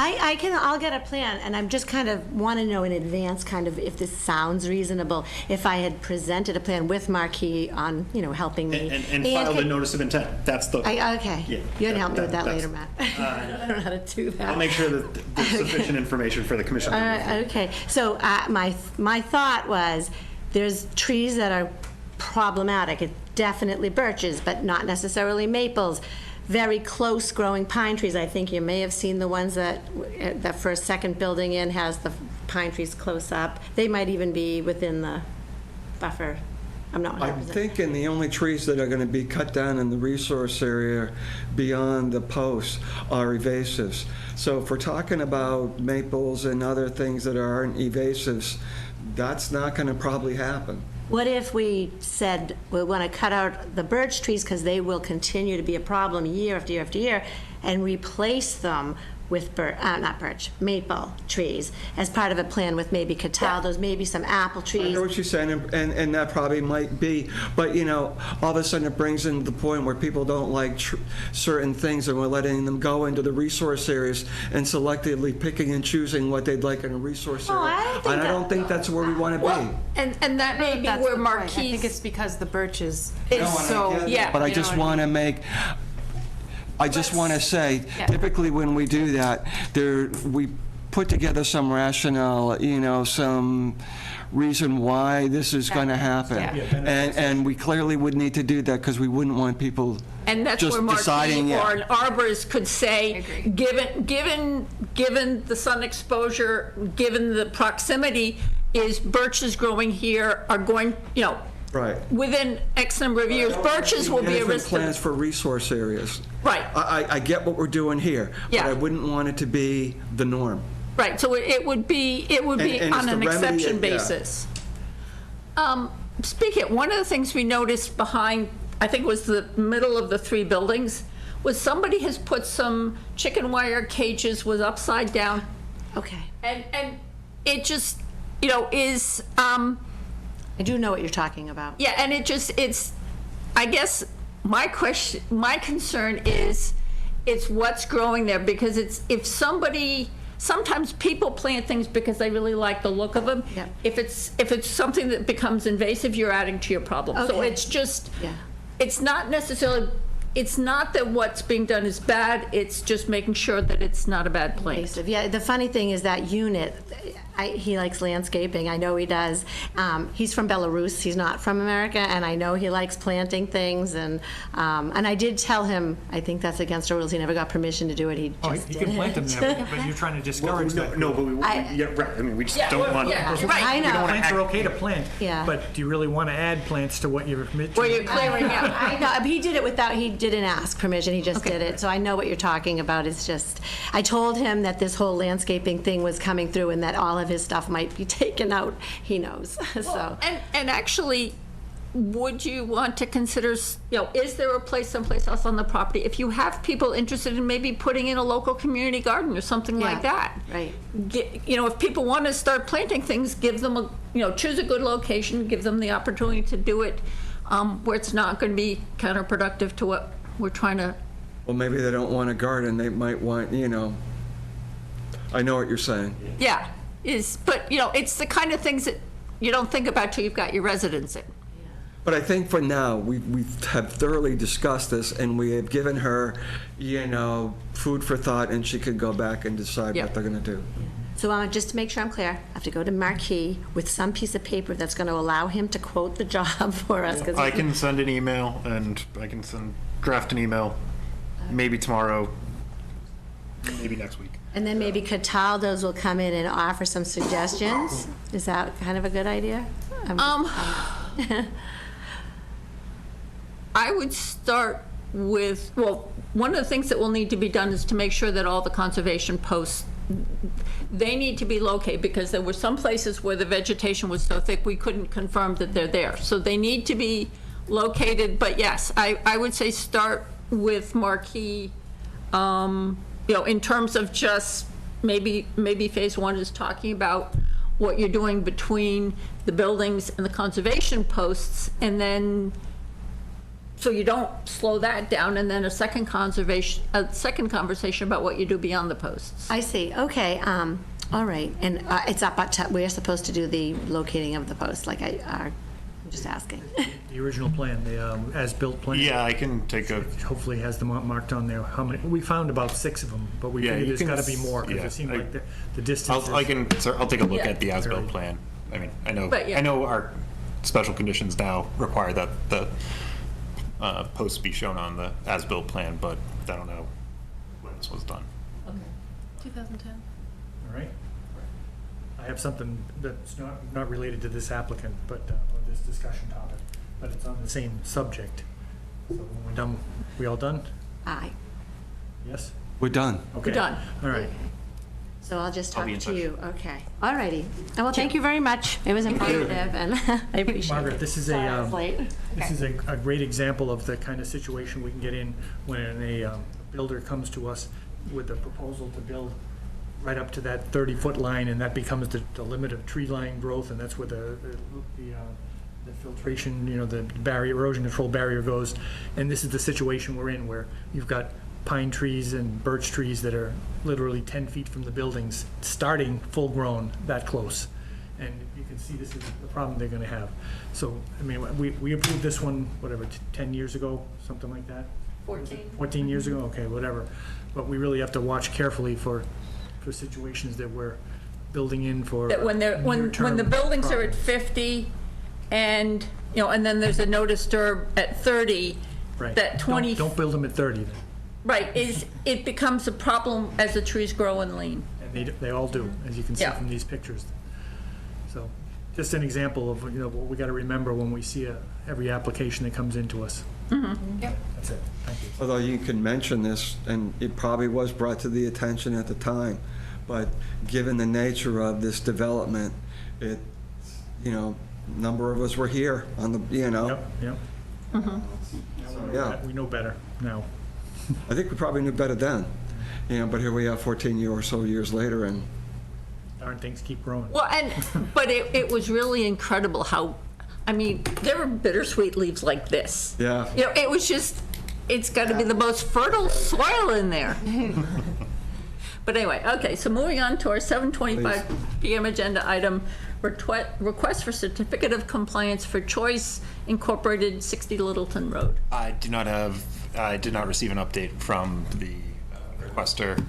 I'll get a plan, and I'm just kind of want to know in advance, kind of, if this sounds reasonable, if I had presented a plan with Marquee on, helping me. And filed a notice of intent. That's the. Okay. Yeah, You can help me with that that's- later, Matt. I don't know how to do that. I'll make sure that there's sufficient information for the commission. Okay, so my thought was, there's trees that are problematic. It's definitely birches, but not necessarily maples. Very close growing pine trees. I think you may have seen the ones that the first, second building in has the pine trees close up. They might even be within the buffer. I'm not 100%. I'm thinking the only trees that are going to be cut down in the resource area beyond the posts are evasives. So if we're talking about maples and other things that aren't evasives, that's not going to probably happen. What if we said we want to cut out the birch trees because they will continue to be a problem year after year after year, and replace them with maple trees as part of a plan with maybe cataldos, maybe some apple I trees. know what you're saying, and that probably might be, but all of a sudden it brings in the point where people don't like certain things, and we're letting them go into the resource areas and selectively picking and choosing what they'd like in a resource area. I don't think think that's where we want to be. And that may be That's where the point. I think Marquise it's because the birches is is so, yeah. But I you know just what I want to make, I just want to say, typically when we do that, we put together some rationale, some reason why this is going to happen. Yeah. And we clearly would need to do that because we wouldn't want people And that's just where Marquis deciding, or an arborist could say, agree. given the sun exposure, given the proximity, is birches growing here are going, Right. within X number of years, birches will be a Management risk. plans for resource areas. Right, I get what we're doing here, but Yeah. I wouldn't want it to be the norm. right. So it would be And it's on the an remedy, exception yeah. basis. Speaking, one of the things we noticed behind, I think it was the middle of the three buildings, was somebody has put some chicken wire cages was upside down. Okay. And it just, is, I do know what you're talking about. yeah, and it's, I guess, my concern is, it's what's growing there, because sometimes people plant things because they really like the look of them. Yeah. If it's something that becomes invasive, you're adding to your problem. So Okay. it's just, Yeah. it's not that what's being done is bad, it's just making sure that it's not a bad plant. Invasive. Yeah, the funny thing is that unit, he likes landscaping, I know he does. He's from Belarus, he's not from America, and I know he likes planting things, and I did tell him, I think that's against our rules, he never got permission to do it, he Oh, just you did can plant them it. there, but you're trying to discourage that. No, but we, I- yeah, right, I mean, we just Yeah, don't want. yeah, I right. know. Plants are okay to plant, Yeah. but do you really want to add plants to what you're committed to? Where you're clearing out. I know, but he did it without, he didn't ask permission, he just did it, so I know what you're talking about, it's just, I told him that this whole landscaping thing was coming through and that all of his stuff might be taken out, he knows, so. And actually, would you want to consider, is there a place someplace else on the property? If you have people interested in maybe putting in a local community garden or something like Yeah, that. right. If people want to start planting things, give them choose a good location, give them the opportunity to do it where it's not going to be counterproductive to what we're trying to. Well, maybe they don't want a garden, they might want, I know what you're saying. Yeah, but it's the kind of things that you don't think about till you've got your residence in. But I think for now, we have thoroughly discussed this, and we have given her, food for thought, and she could go back and decide Yeah. what they're going to do. So just to make sure I'm clear, I have to go to Marquis with some piece of paper that's going to allow him to quote the job for us. 'cause I can send an email, and I can draft an email, maybe tomorrow, maybe next week. And then maybe Cataldo's will come in and offer some suggestions. Is that kind of a good idea? I would start with, one of the things that will need to be done is to make sure that all the conservation posts, they need to be located, because there were some places where the vegetation was so thick we couldn't confirm that they're there. So they need to be located, but yes, I would say start with Marquis, in terms of just maybe phase one is talking about what you're doing between the buildings and the conservation posts, and then so you don't slow that down, and then a second conversation about what you do beyond the posts. I see, okay, all right. And it's up at, we're supposed to do the locating of the post, I'm just asking. The original plan, the as-built plan. Yeah, I can take a. Hopefully has them marked on there. How many? We found about 6 of them, but we Yeah, figured you there's can got to be more, because yeah, it seemed I- like the distance is. I'll take a look Yeah. at the as-built plan. I mean, I know, But, yeah. I know our special conditions now require that the posts be shown on the as-built plan, but I don't know when this was done. 2010. All right. I have something that's not related to this applicant, but, or this discussion topic, but it's on the same subject. So when we're done, we all done? Aye. Yes? We're done. Okay. done. All right. So I'll just I'll talk be in to touch. you. Okay. All righty. Well, thank you very much. It was informative, and I appreciate it. Margaret, this is Sorry I was a, late. this is a great example of the kind of situation we can get in when a builder comes to us with a proposal to build right up to that 30-foot line, and that becomes the limit of tree line growth, and that's where the filtration, you know, the barrier, erosion control barrier goes. And this is the situation we're in, where you've got pine trees and birch trees that are literally 10 feet from the buildings, starting full-grown, that close. And you can see this is the problem they're gonna have. So, I mean, we approved this one, whatever, 10 years ago, something like that? 14 years ago, okay, whatever. But we really have to watch carefully for situations that we're building in for That when the near-term buildings are at problems. 50 and, you know, and then there's a no disturb at 30, Right. that 20, Don't build them at 30 then, right, it becomes a problem as the trees grow and lean. and they all do, as you can see Yeah. from these pictures. So, just an example of, you know, what we gotta remember when we see every application that comes into us. Yep. That's it, thank you. Although you can mention this, and it probably was brought to the attention at the time, but given the nature of this development, it, you know, a number of us were here on the, you know. Yep. Yeah. We know better now. I think we probably knew better then, you know, but here we are 14 or so years later, and Darn things keep growing. Well, but it was really incredible how, I mean, there were bittersweet leaves like this. yeah. You know, it was just, it's got to be the most fertile soil in there. But anyway, okay, so moving on to our 7:25 PM agenda item, request for certificate of compliance for Choice Incorporated, 60 Littleton Road. I did not receive an update from the requester.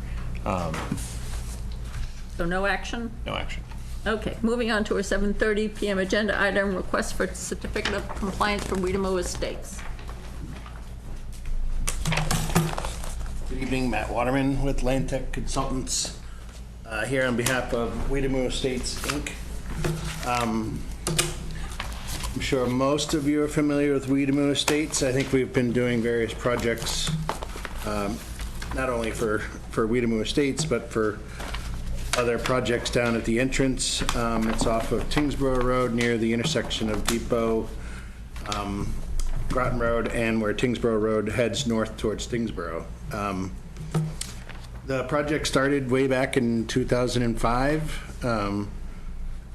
So no action? No action. Okay, moving on to our 7:30 PM agenda item, request for certificate of compliance for Weedamo Estates. Good evening, Matt Waterman with Land Tech Consultants, here on behalf of Weedamo Estates, Inc. I'm sure most of you are familiar with Weedamo Estates. I think we've been doing various projects, not only for Weedamo Estates, but for other projects down at the entrance. It's off of Tingsboro Road near the intersection of Depot, Groton Road, and where Tingsboro Road heads north towards Tingsboro. The project started way back in 2005.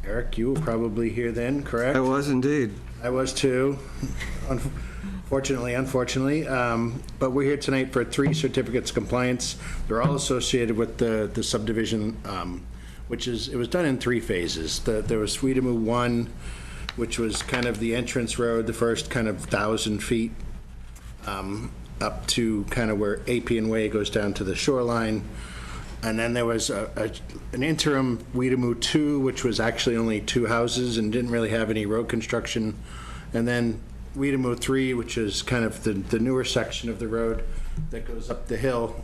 Eric, you were probably here then, correct? I was indeed. I was too, unfortunately. But we're here tonight for 3 certificates of compliance. They're all associated with the subdivision, it was done in 3 phases. There was Weedamo 1, which was kind of the entrance road, the first kind of 1,000 feet up to kind of where Appian Way goes down to the shoreline. And then there was an interim Weedamo 2, which was actually only 2 houses and didn't really have any road construction. And then Weedamo 3, which is kind of the newer section of the road that goes up the hill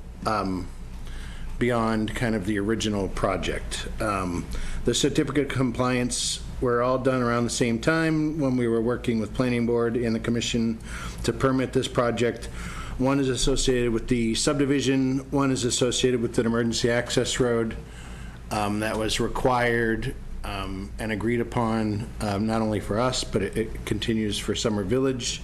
beyond kind of the original project. The certificate of compliance were all done around the same time when we were working with Planning Board and the Commission to permit this project. One is associated with the subdivision, one is associated with an emergency access road that was required and agreed upon, not only for us, but it continues for Summer Village.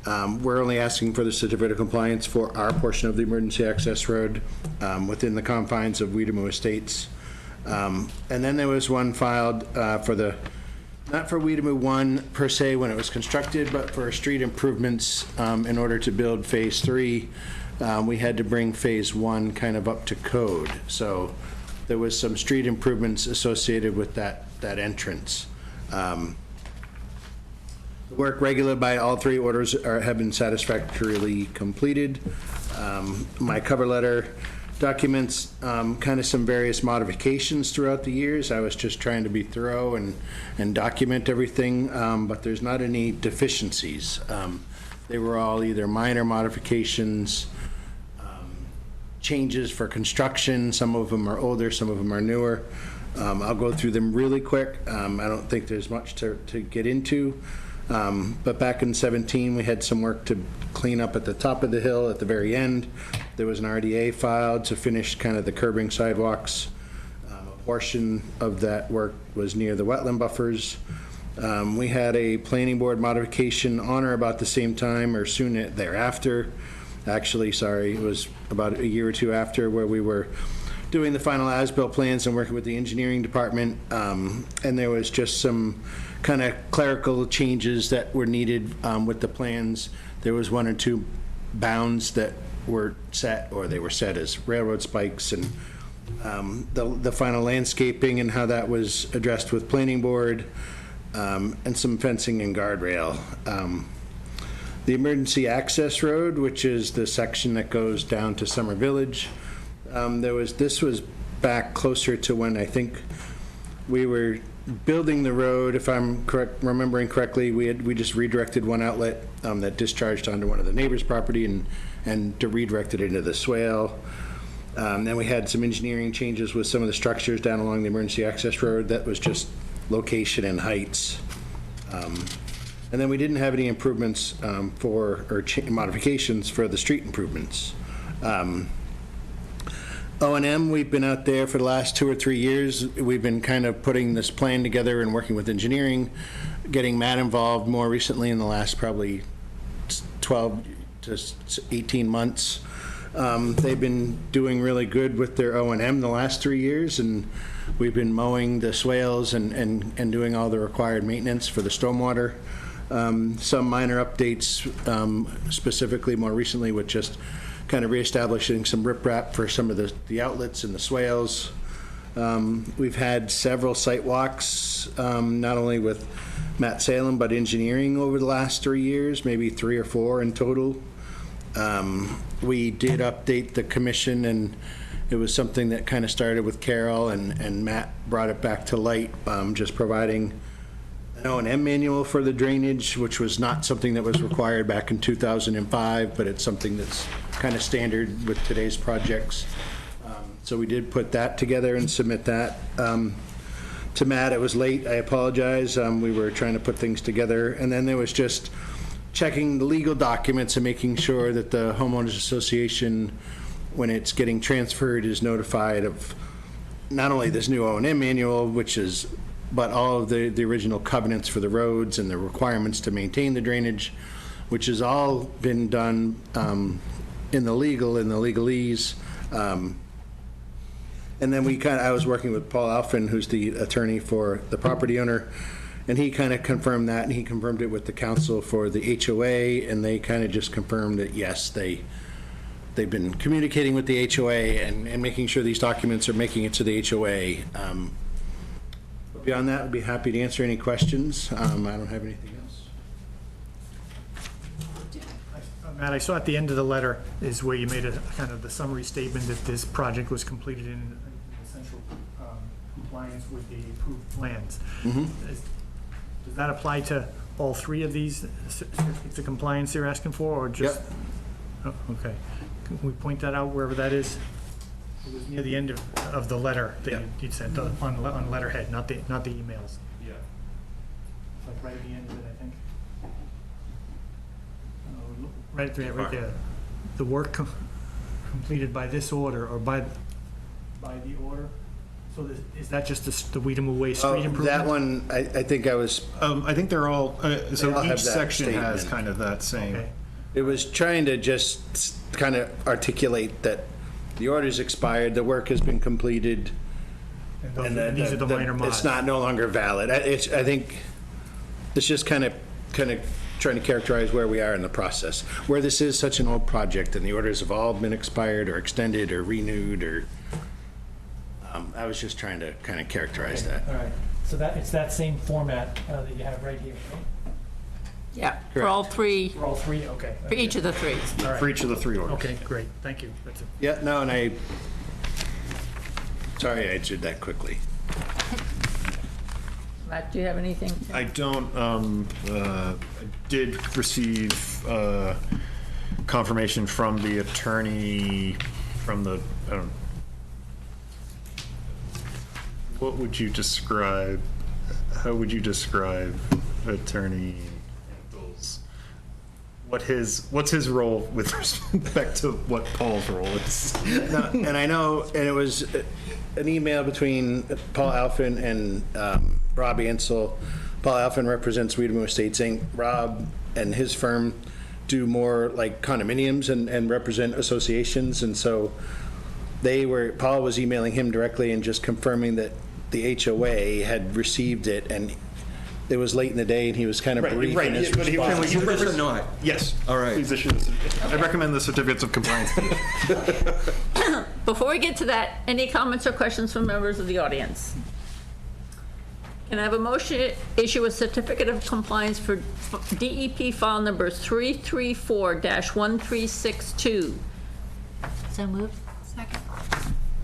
We're only asking for the certificate of compliance for our portion of the emergency access road within the confines of Weedamo Estates. And then there was one filed for not for Weedamo 1 per se when it was constructed, but for street improvements in order to build Phase 3. We had to bring Phase 1 kind of up to code. So there was some street improvements associated with that entrance. The work regulated by all 3 orders have been satisfactorily completed. My cover letter documents kind of some various modifications throughout the years. I was just trying to be thorough and document everything, but there's not any deficiencies. They were all either minor modifications, changes for construction. Some of them are older, some of them are newer. I'll go through them really quick. I don't think there's much to get into. But back in 17, we had some work to clean up at the top of the hill at the very end. There was an RDA filed to finish kind of the curbing sidewalks. A portion of that work was near the wetland buffers. We had a planning board modification on or about the same time or soon thereafter. Actually, sorry, it was about a year or two after, where we were doing the final as-built plans and working with the engineering department. And there was just some kind of clerical changes that were needed with the plans. There was one or two bounds that were set, or they were set as railroad spikes, and the final landscaping and how that was addressed with planning board, and some fencing and guardrail. The emergency access road, which is the section that goes down to Summer Village, this was back closer to when I think we were building the road. If I'm remembering correctly, we just redirected one outlet that discharged onto one of the neighbors' property and redirected it into the swale. Then we had some engineering changes with some of the structures down along the emergency access road. That was just location and heights. And then we didn't have any improvements modifications for the street improvements. O&M, we've been out there for the last 2 or 3 years. We've been kind of putting this plan together and working with engineering, getting Matt involved more recently in the last probably 12 to 18 months. They've been doing really good with their O&M the last 3 years, and we've been mowing the swales and doing all the required maintenance for the stormwater. Some minor updates, specifically more recently with just kind of reestablishing some riprap for some of the outlets and the swales. We've had several site walks, not only with Matt Salem, but engineering over the last 3 years, maybe 3 or 4 in total. We did update the commission, and it was something that kind of started with Carol, and Matt brought it back to light, just providing an O&M manual for the drainage, which was not something that was required back in 2005, but it's something that's kind of standard with today's projects. So we did put that together and submit that to Matt. It was late, I apologize. We were trying to put things together, and then there was just checking the legal documents and making sure that the homeowners association, when it's getting transferred, is notified of not only this new O&M manual, but all of the original covenants for the roads and the requirements to maintain the drainage, which has all been done in the legalese. And then I was working with Paul Alphin, who's the attorney for the property owner, and he kind of confirmed that, and he confirmed it with the council for the HOA, and they kind of just confirmed that, yes, they've been communicating with the HOA and making sure these documents are making it to the HOA. Beyond that, I'd be happy to answer any questions. I don't have anything else. Matt, I saw at the end of the letter is where you made a kind of the summary statement that this project was completed in essential compliance with the approved plans. Does that apply to all 3 of these, certificates of compliance you're asking for, or just? Yep. Oh, okay. Can we point that out wherever that is? It was near the end of the letter that you'd sent on letterhead, not the emails. Yeah. Like right at the end of it, I think. Right there. The work completed by this order, or by the order. So is that just the Weedham Way street improvement? That one, I think I was. I think they're all, so all have each that section has statement. kind of that same. Okay. It was trying to just kind of articulate that the order's expired, the work has been completed, And these are the minor mods. it's not no longer valid. I think it's just kind of trying to characterize where we are in the process, where this is such an old project and the orders have all been expired or extended or renewed, or I was just trying to kind of characterize that. All right, so it's that same format that you have right here, right? Yeah, for all three, For all three, okay. for each of the three. All right. For each of the three orders. Okay, great, thank you. That's it. Yeah, no, and sorry I answered that quickly. Matt, do you have anything? I don't, I did receive confirmation from the attorney, from the, what would you describe, how would you describe Attorney Angel's, what's his role with respect to what Paul's role is? No, and I know, and it was an email between Paul Alphin and Rob Ansel. Paul Alphin represents Wiedemann Estates Inc. Rob and his firm do more like condominiums and represent associations, and so Paul was emailing him directly and just confirming that the HOA had received it, and it was late in the day, and he was kind of brief in his but he was- response. Can we do this or not? Yes. All right. Please issue this. I recommend the certificates of compliance. Before we get to that, any comments or questions from members of the audience? Can I have a motion to issue a certificate of compliance for DEP file number 334-1362? So moved? Second.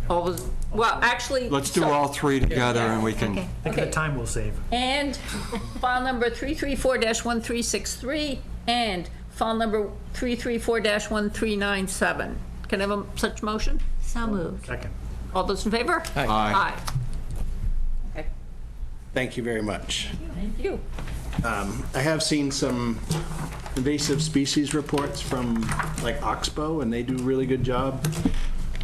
All those, well, actually. Let's do all three together and we can, Okay. Think of the time we'll save. And file number 334-1363 and file number 334-1397. Can I have such motion? So moved. Second. All those in favor? Aye. Okay, Thank you very much. thank you. I have seen some invasive species reports from like Oxbow, and they do a really good job.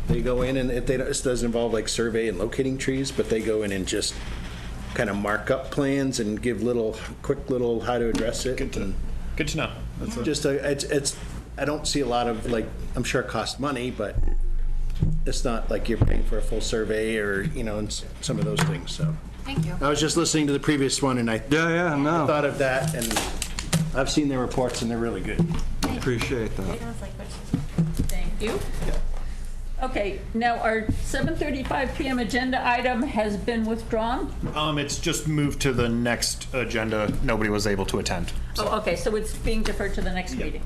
They go in, and this doesn't involve like survey and locating trees, but they go in and just kind of mark up plans and give quick little how to address it. Good to know. That's Just it's I don't see a lot of like, I'm sure it costs money, but it's not like you're paying for a full survey or, and some of those things, so. Thank you. I was just listening to the previous one, and I yeah, no, thought of that, and I've seen their reports, and they're really good. appreciate that. Thank you. Okay, now our 7:35 PM agenda item has been withdrawn? It's just moved to the next agenda. Nobody was able to attend. Oh, okay, so it's being deferred to the next meeting.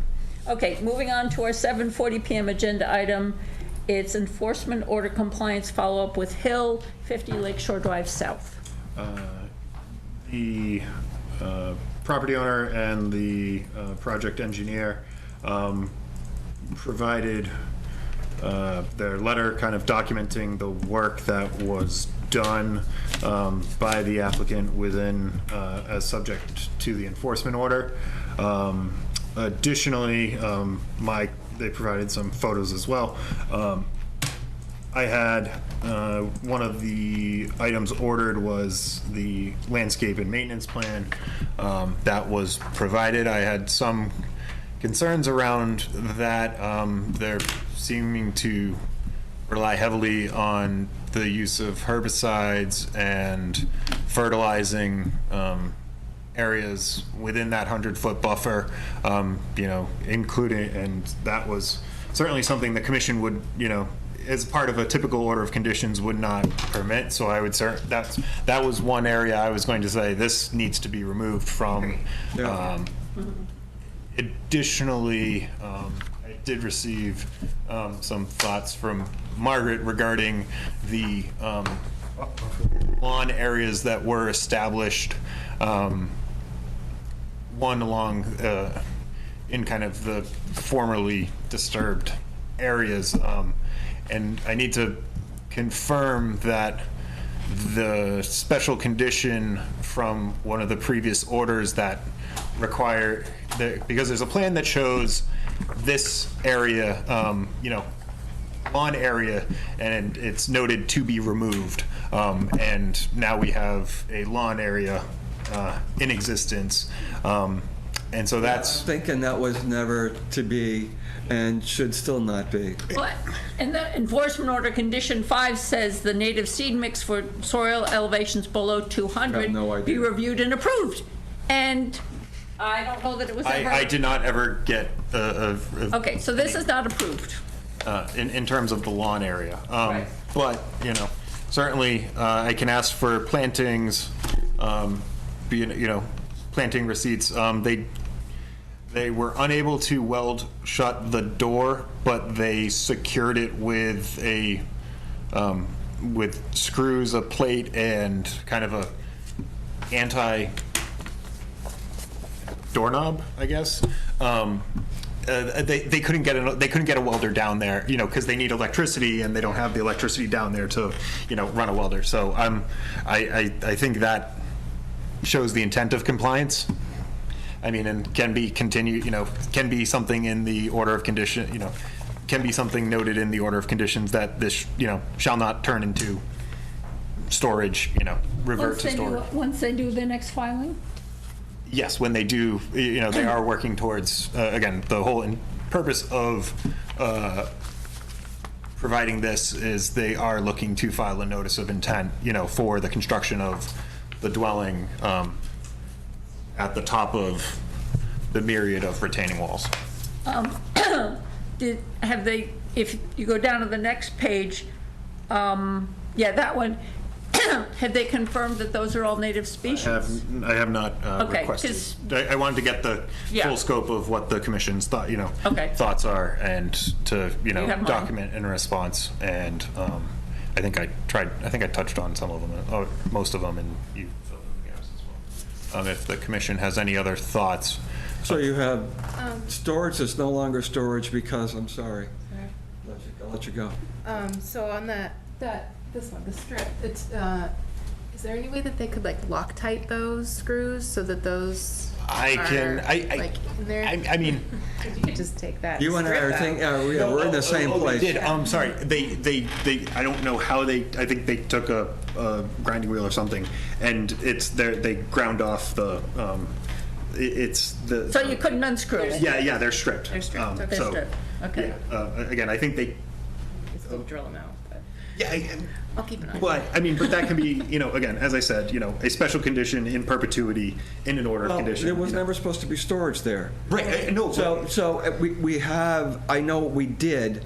Okay, moving on to our 7:40 PM agenda item. It's enforcement order compliance follow-up with Hill, 50 Lakeshore Drive South. The property owner and the project engineer provided their letter kind of documenting the work that was done by the applicant within, as subject to the enforcement order. Additionally, they provided some photos as well. I had, one of the items ordered was the landscape and maintenance plan. That was provided. I had some concerns around that. They're seeming to rely heavily on the use of herbicides and fertilizing areas within that 100-foot buffer, including, and that was certainly something the commission would, as part of a typical order of conditions, would not permit. So I would that was one area I was going to say this needs to be removed from. Additionally, I did receive some thoughts from Margaret regarding the lawn areas that were established, one along in kind of the formerly disturbed areas. And I need to confirm that the special condition from one of the previous orders that require, because there's a plan that shows this area, lawn area, and it's noted to be removed. And now we have a lawn area in existence. And so that's... Thinking that was never to be and should still not be. Well, and the enforcement order condition 5 says the native seed mix for soil elevations below 200 Got no idea. be reviewed and approved. And I don't know that it was ever. I did not ever get Okay, so this is not approved. in terms of the lawn area. Right. But, certainly I can ask for plantings, planting receipts. They were unable to weld shut the door, but they secured it with with screws, a plate, and kind of a doorknob, I guess. They couldn't get a welder down there, because they need electricity, and they don't have the electricity down there to, run a welder. So I think that shows the intent of compliance. I mean, and can be continued, can be something in the order of condition, can be something noted in the order of conditions that this, shall not turn into storage, revert to storage. Once they do the next filing? Yes, when they do, they are working towards, again, the whole purpose of providing this is they are looking to file a notice of intent, for the construction of the dwelling at the top of the myriad of retaining walls. If you go down to the next page, that one, had they confirmed that those are all native species? I have not Okay, requested. I wanted to get the Yeah. full scope of what the commission's Okay. thoughts are, and to, have mine? document in response. And I think I touched on some of them, or most of them, and you filled in the gaps as well. If the commission has any other thoughts. So you have storage that's no longer storage because, I'm sorry. I'll let you go. So on this one, the strip, it's, is there any way that they could like Loctite those screws so that those I can, like in there? I mean. You could just take that. You and I are thinking, we're in the same place. They did. Sorry. They. I don't know how they. I think they took a grinding wheel or something, and it's there. They ground off the. It's the. So you couldn't unscrew it? Yeah. They're stripped. They're stripped, okay. They're stripped, okay. Yeah. Again, I think they. Still drill them out, but Yeah. I'll keep an eye. But that can be, again, as I said, a special condition in perpetuity in an order of Well, condition. there was never supposed to be storage there. Right. No. So we have, I know we did,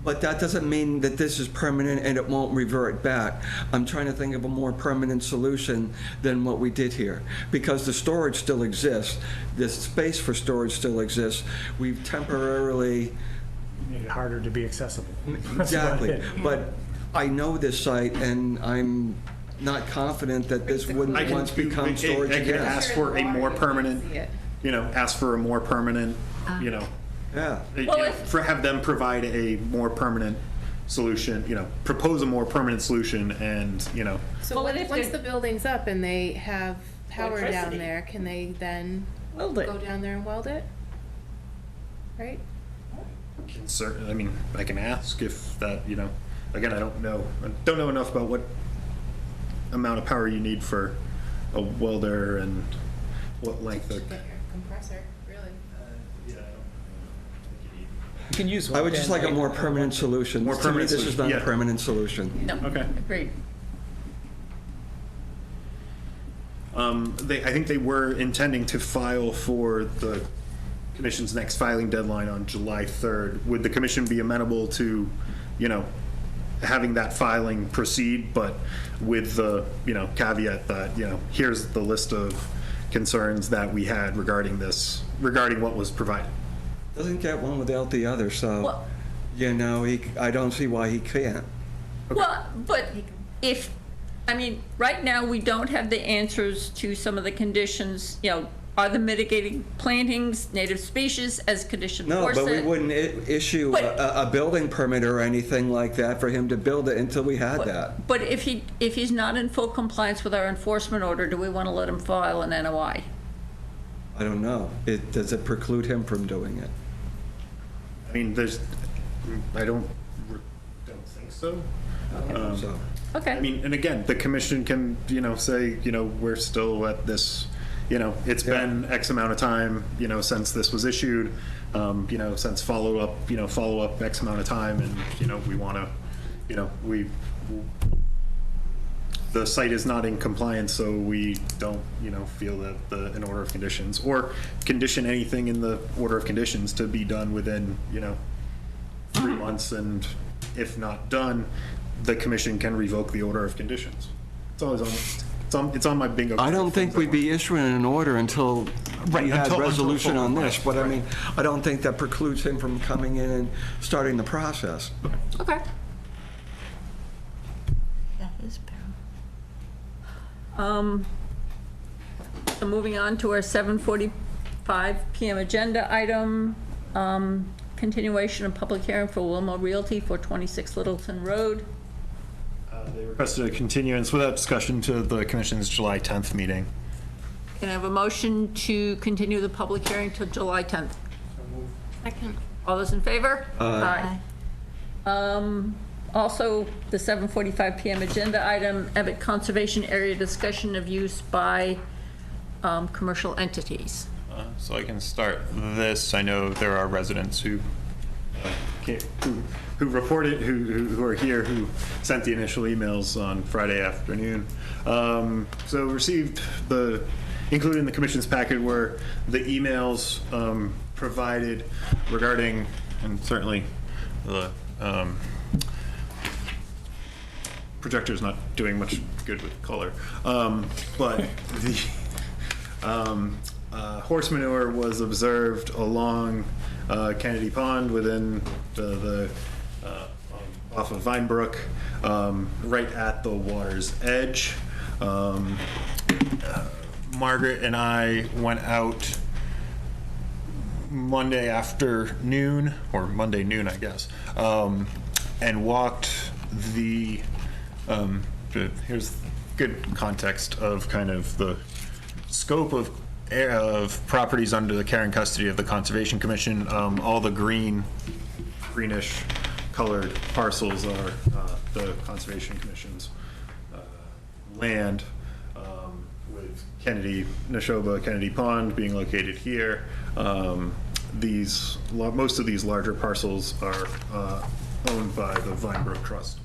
but that doesn't mean that this is permanent and it won't revert back. I'm trying to think of a more permanent solution than what we did here. Because the storage still exists, the space for storage still exists. We've temporarily, Made it harder to be accessible. That's about exactly, it. but I know this site and I'm not confident that this wouldn't once become storage I can again. ask for a more permanent, ask for a more permanent, Yeah. have them provide a more permanent solution, propose a more permanent solution, and, So Well, once if once they- the building's up and they have power down Electricity. there, can they then Weld go it. down there and weld it? Right? I mean, I can ask if that, again, I don't know enough about what amount of power you need for a welder and what length of. Get your compressor, really. You can use I would just like a more permanent solution. More permanent To me, this is not solution, a yeah. permanent solution. No. Okay. Agreed. I think they were intending to file for the commission's next filing deadline on July 3rd. Would the commission be amenable to, having that filing proceed, but with the, caveat that, here's the list of concerns that we had regarding what was provided? Doesn't get one without the other, so, Well- I don't see why he can't. Well, but right now, we don't have the answers to some of the conditions, are the mitigating plantings native species as condition No, four but we said? wouldn't issue But- a building permit or anything like that for him to build it until we had that. But if he's not in full compliance with our enforcement order, do we want to let him file an NOI? I don't know. Does it preclude him from doing it? I mean, I don't think so. So, Okay. I mean, and again, the commission can, say, we're still at this, it's been X amount of time, since this was issued, since follow up X amount of time, and, we want to, the site is not in compliance, so we don't, feel that an order of conditions, or condition anything in the order of conditions to be done within, 3 months, and if not done, the commission can revoke the order of conditions. It's always on. it's on my bingo. I don't think we'd be issuing an order until we had until resolution full on this, compliance, but I right. mean, I don't think that precludes him from coming in and starting the process. Okay. That is So moving on to our 7:45 PM agenda item, continuation of public hearing for Wilma Realty for 26 Littleton Road. They requested a continuance without discussion to the commission's July 10th meeting. Can I have a motion to continue the public hearing till July 10th? Second. All those in favor? Aye. Also, the 7:45 PM agenda item, Ebbett Conservation Area discussion of use by commercial entities. So I can start this. I know there are residents who reported, who are here, who sent the initial emails on Friday afternoon. So received included in the commission's packet were the emails provided regarding, and certainly the projector's not doing much good with color, but the horse manure was observed along Kennedy Pond within the off of Vinebrook, right at the water's edge. Margaret and I went out Monday afternoon, or Monday noon, I guess, and walked the, here's good context of kind of the scope of properties under the care and custody of the Conservation Commission. All the greenish colored parcels are the Conservation Commission's land, with Neshoba Kennedy Pond being located here. Most of these larger parcels are owned by the Vinebrook Trust,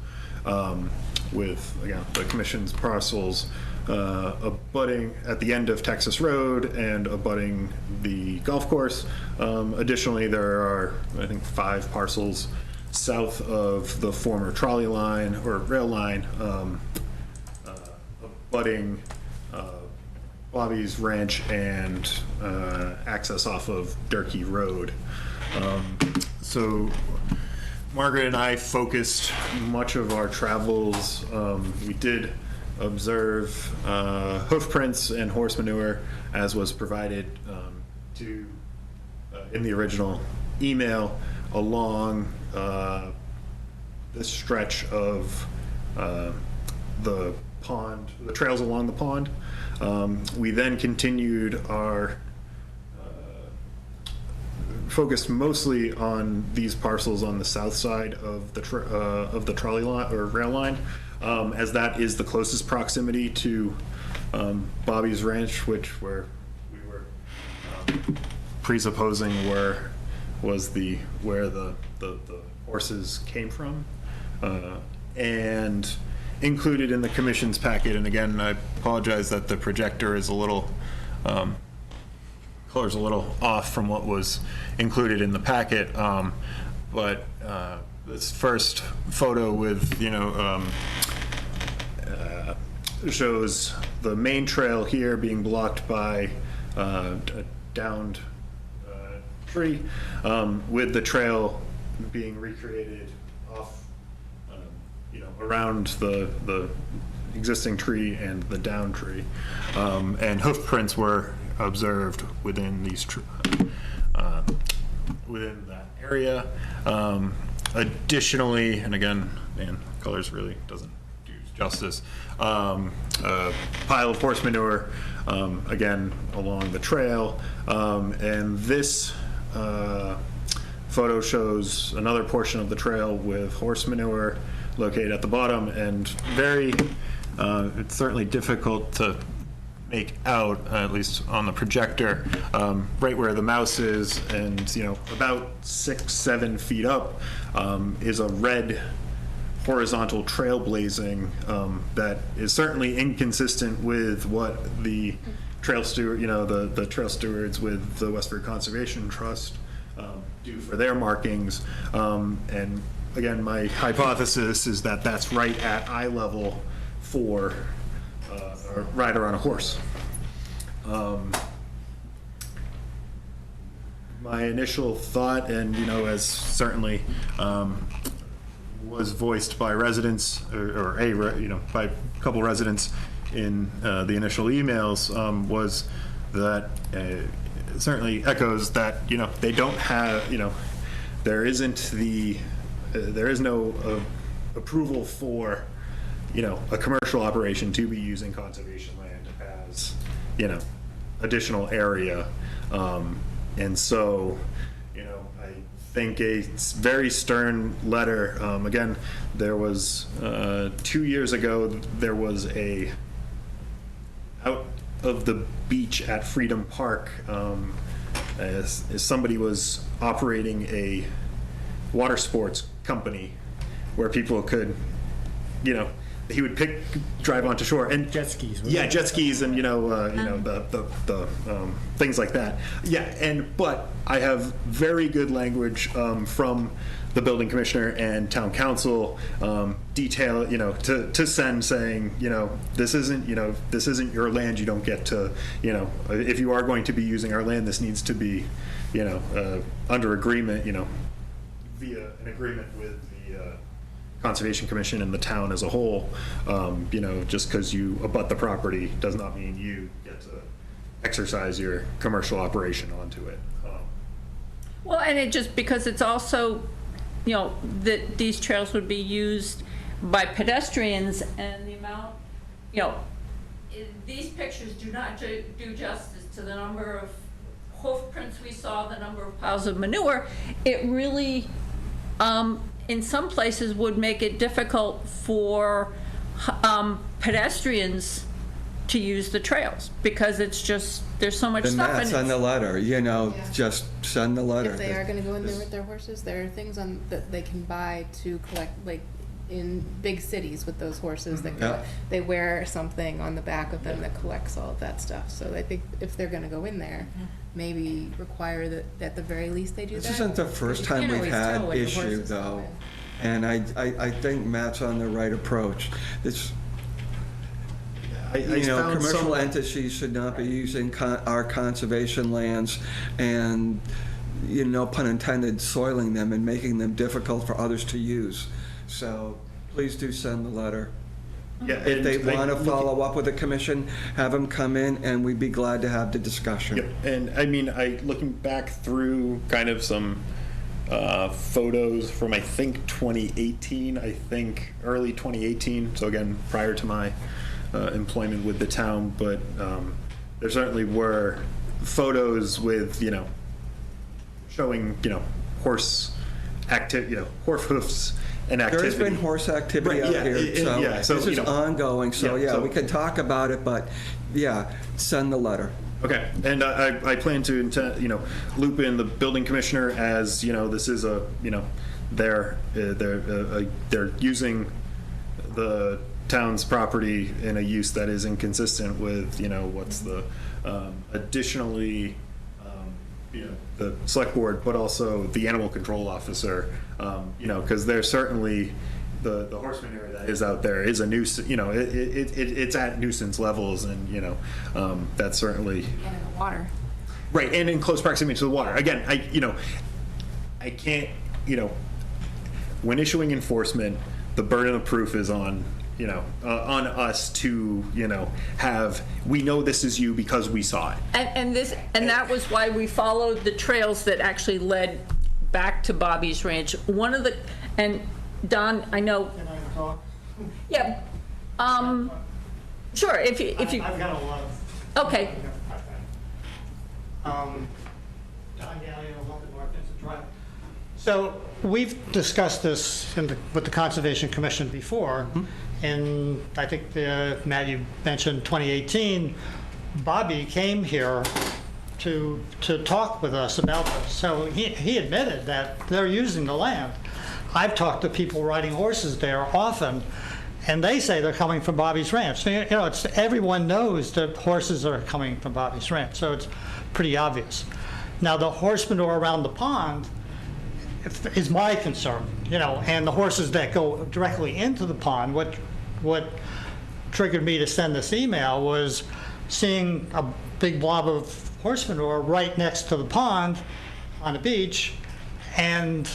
with, again, the commission's parcels abutting at the end of Texas Road and abutting the golf course. Additionally, there are, I think, 5 parcels south of the former trolley line or rail line, abutting Bobby's Ranch and access off of Durkee Road. So Margaret and I focused much of our travels. We did observe hoof prints and horse manure, as was provided in the original email, along this stretch of the pond, the trails along the pond. We then continued our focused mostly on these parcels on the south side of the trolley line or rail line, as that is the closest proximity to Bobby's Ranch, which we were presupposing was where the horses came from, and included in the commission's packet. And again, I apologize that the projector is a little color's a little off from what was included in the packet, but this first photo with, shows the main trail here being blocked by a downed tree, with the trail being recreated off, around the existing tree and the downed tree, and hoof prints were observed within these within that area. Additionally, and again, man, colors really doesn't do justice. A pile of horse manure, again, along the trail, and this photo shows another portion of the trail with horse manure located at the bottom, and it's certainly difficult to make out, at least on the projector, right where the mouse is, and about 6-7 feet up is a red horizontal trailblazing that is certainly inconsistent with what the trail steward, the trail stewards with the Westford Conservation Trust do for their markings. And again, my hypothesis is that that's right at eye level for a rider on a horse. My initial thought, and as certainly was voiced by residents, or by a couple residents in the initial emails, was that certainly echoes that they don't have there is no approval for a commercial operation to be using conservation land as additional area. And so, I think a very stern letter, again, there was, 2 years ago, there was out of the beach at Freedom Park, as somebody was operating a water sports company where people could, he would drive onto shore and Jet skis. Yeah, jet skis and the things like that. Yeah, but I have very good language from the building commissioner and town council detail to send saying this isn't your land. You don't get to if you are going to be using our land, this needs to be under agreement via an agreement with the Conservation Commission and the town as a whole. Just because you abut the property does not mean you get to exercise your commercial operation onto it. Well, and it just, because it's also, that these trails would be used by pedestrians, and the amount, these pictures do not do justice to the number of hoof prints we saw, the number of piles of manure. It really, in some places, would make it difficult for pedestrians to use the trails, because it's just, there's so much Then stuff in Matt, it. send the letter, just send the letter. If they are gonna go in there with their horses, there are things that they can buy to collect, like in big cities with those horses that go, Yeah. they wear something on the back of them that collects all of that stuff. So I think if they're gonna go in there, maybe require that at the very least they do that. This isn't the first You time can't we've always tell had when the issue, horses go though. in. And I think Matt's on the right approach. It's, I found commercial some- entities should not be using our conservation lands and, pun intended, soiling them and making them difficult for others to use. So please do send the letter. Yeah, If they and want to look- follow up with the commission, have them come in and we'd be glad to have the discussion. Yep, and I mean, looking back through kind of some photos from, I think, 2018, early 2018, so again, prior to my employment with the town, but there certainly were photos with, showing, horse horse hoofs and activity. There's been horse activity Right, out yeah, here, so so, this is ongoing, so yeah, so- we can talk about it, but send the letter. Okay, and I plan to loop in the building commissioner as this is a they're using the town's property in a use that is inconsistent with what's the additionally the select board, but also the animal control officer, because there's certainly the horse manure that is out there is a nuisance. It's at nuisance levels, and that's certainly And in the water. right, and in close proximity to the water. Again, I can't, when issuing enforcement, the burden of proof is on on us to we know this is you because we saw it. And that was why we followed the trails that actually led back to Bobby's Ranch. And Don, I know. Can I talk? Yeah. Sure. If you. I've got a lot of. Okay. Don Galliano, 100 North Vincent Drive. So we've discussed this with the Conservation Commission before, and I think, Matt, you mentioned 2018, Bobby came here to talk with us about this. So he admitted that they're using the land. I've talked to people riding horses there often, and they say they're coming from Bobby's Ranch. Everyone knows that horses are coming from Bobby's Ranch, so it's pretty obvious. Now, the horse manure around the pond is my concern, and the horses that go directly into the pond, what triggered me to send this email was seeing a big blob of horse manure right next to the pond on the beach, and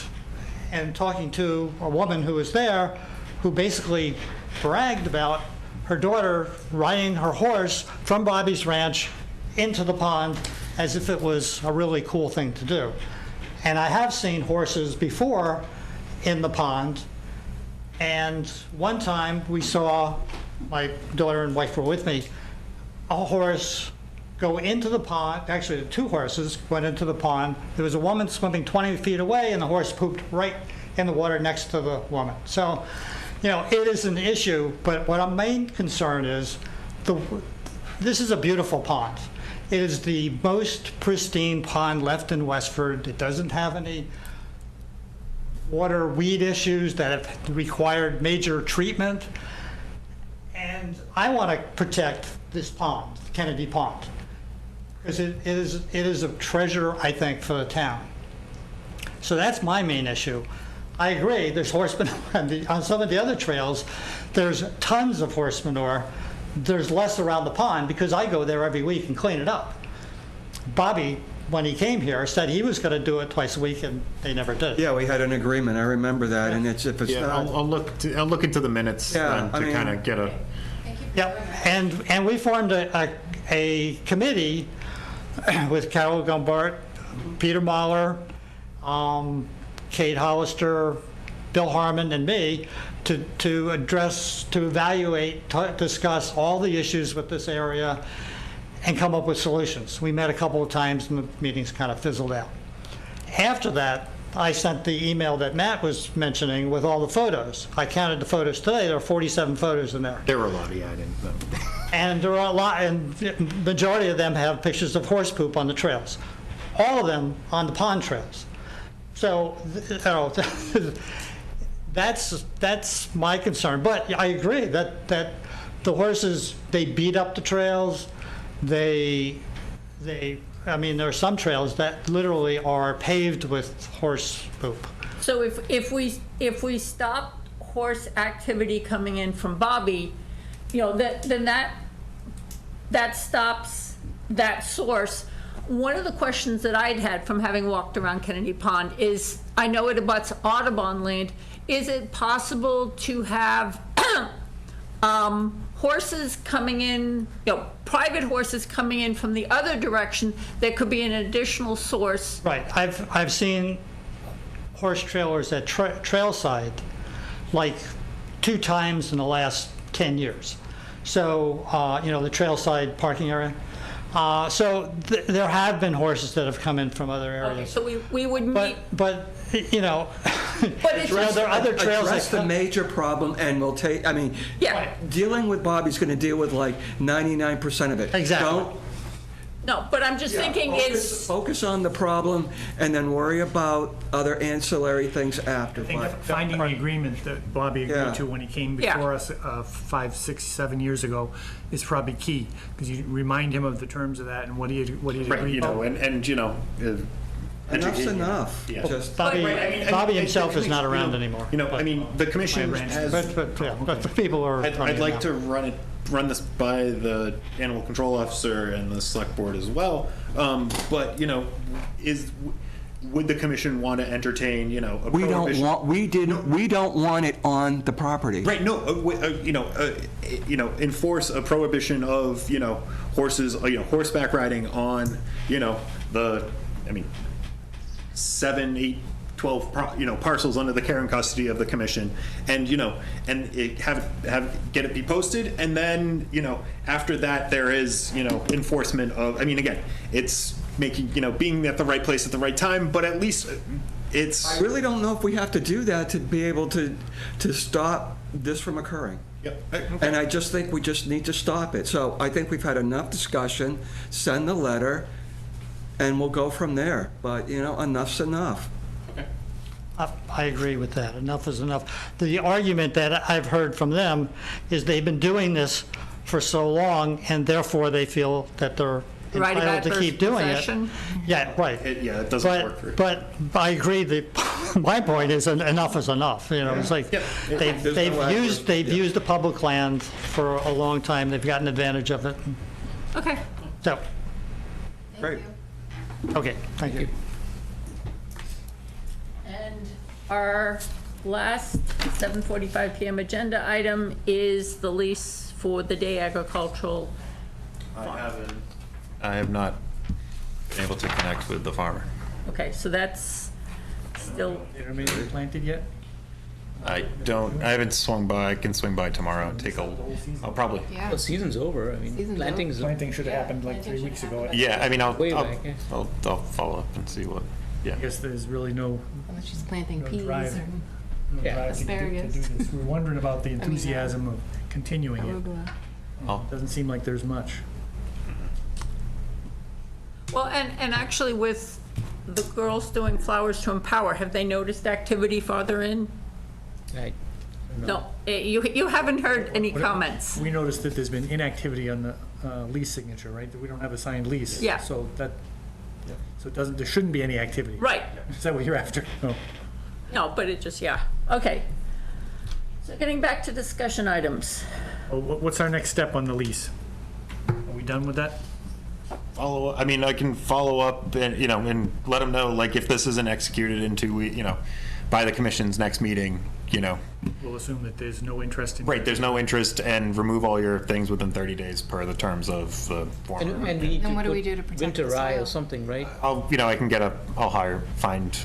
talking to a woman who was there, who basically bragged about her daughter riding her horse from Bobby's ranch into the pond as if it was a really cool thing to do. And I have seen horses before in the pond, and one time we saw, my daughter and wife were with me, a horse go into the pond. Actually, the two horses went into the pond. There was a woman swimming 20 feet away, and the horse pooped right in the water next to the woman. So, it is an issue, but what our main concern is, this is a beautiful pond. It is the most pristine pond left in Westford. It doesn't have any water weed issues that have required major treatment. And I want to protect this pond, Kennedy Pond, because it is a treasure, I think, for the town. So that's my main issue. I agree, there's horse manure on some of the other trails. There's tons of horse manure. There's less around the pond because I go there every week and clean it up. Bobby, when he came here, said he was going to do it twice a week, and they never did. Yeah, we had an agreement, I remember that, and if it's Yeah, not... I'll look into the minutes Yeah, I to mean- kind of get a. Yep, and we formed a committee with Carol Gumbart, Peter Mahler, Kate Hollister, Bill Harmon, and me to evaluate, discuss all the issues with this area and come up with solutions. We met a couple of times and the meetings kind of fizzled out. After that, I sent the email that Matt was mentioning with all the photos. I counted the photos today. There are 47 photos in there. There were a lot, yeah, I didn't know. And there are a lot, and the majority of them have pictures of horse poop on the trails. All of them on the pond trails. So, that's my concern. But I agree that the horses, they beat up the trails. I mean, there are some trails that literally are paved with horse poop. So if we stop horse activity coming in from Bobby, then that stops that source. One of the questions that I'd had from having walked around Kennedy Pond is, I know it abuts Audubon land. Is it possible to have horses coming in, private horses coming in from the other direction that could be an additional source? Right. I've seen horse trailers at Trailside like 2 times in the last 10 years. So, the Trailside parking area. So there have been horses that have come in from other Okay, areas. so we would meet, But but it's just, there are other trails Address that the major problem, and we'll take, yeah, dealing with Bobby's going to deal with like 99% of it. Exactly. Don't no, but I'm just thinking is, focus on the problem, and then worry about other ancillary things after. I think But- finding the agreement that Bobby Yeah. agreed to when he came Yeah. before us 5, 6, 7 years ago is probably key, because you remind him of the terms of that and what he Right, agreed to. Enough's educate- enough. Yeah. Just, Bobby, Right, I mean, Bobby and himself is not you around know, anymore. The commission has. But the people are. I'd running like now. to run this by the animal control officer and the select board as well. But would the commission want to entertain, a we don't prohibition? want, we don't want it on the property. Right, no, enforce a prohibition of, horses, horseback riding on, 7, 8, 12, parcels under the care and custody of the commission, and get it be posted, and then, after that, there is, enforcement of, again, it's making, being at the right place at the right time, but at least it's. I really don't know if we have to do that to be able to stop this from occurring. Yep. And I just think we just need to stop it. So I think we've had enough discussion, send the letter, and we'll go from there. But, enough's enough. I agree with that. Enough is enough. The argument that I've heard from them is they've been doing this for so long, and therefore they feel that they're Right of entitled to adverse keep doing it. possession? Yeah, right. Yeah, it doesn't work for. But I agree that, my point is enough is enough, you know, it's like, they've used the public land for a long time, they've gotten advantage of it, Okay. so, Great. okay, thank you. And our last 7:45 PM agenda item is the lease for the day agricultural. I have not been able to connect with the farmer. Okay, so that's still, They haven't been planted yet? I haven't swung by. I can swing by tomorrow. I'll probably. Yeah. Well, season's over. I mean, Season's planting's Planting should have happened like 3 weeks ago. Yeah, I mean, Way back, yeah. I'll follow up and see what, yeah. I guess there's really no Unless she's planting No peas drive. or Yeah. drive to do Asparagus. this. We're wondering about the enthusiasm of continuing it. arugula. Oh. Doesn't seem like there's much. well, and actually with the girls doing Flowers to Empower, have they noticed activity farther in? Right. No, you haven't heard any comments. We noticed that there's been inactivity on the lease signature, right? That we don't have a signed lease. Yeah. So so it doesn't, there shouldn't be any activity. Right. Is that what you're after? No. No, but it just, yeah, okay. So getting back to discussion items. Well, what's our next step on the lease? Are we done with that? I mean, I can follow up and, and let them know, like, if this isn't executed in 2 weeks, by the commission's next meeting, We'll assume that there's no interest in. right, there's no interest, and remove all your things within 30 days per the terms of the former. And we need Then to what do we put do to protect winter the rye or soil? something, right? I can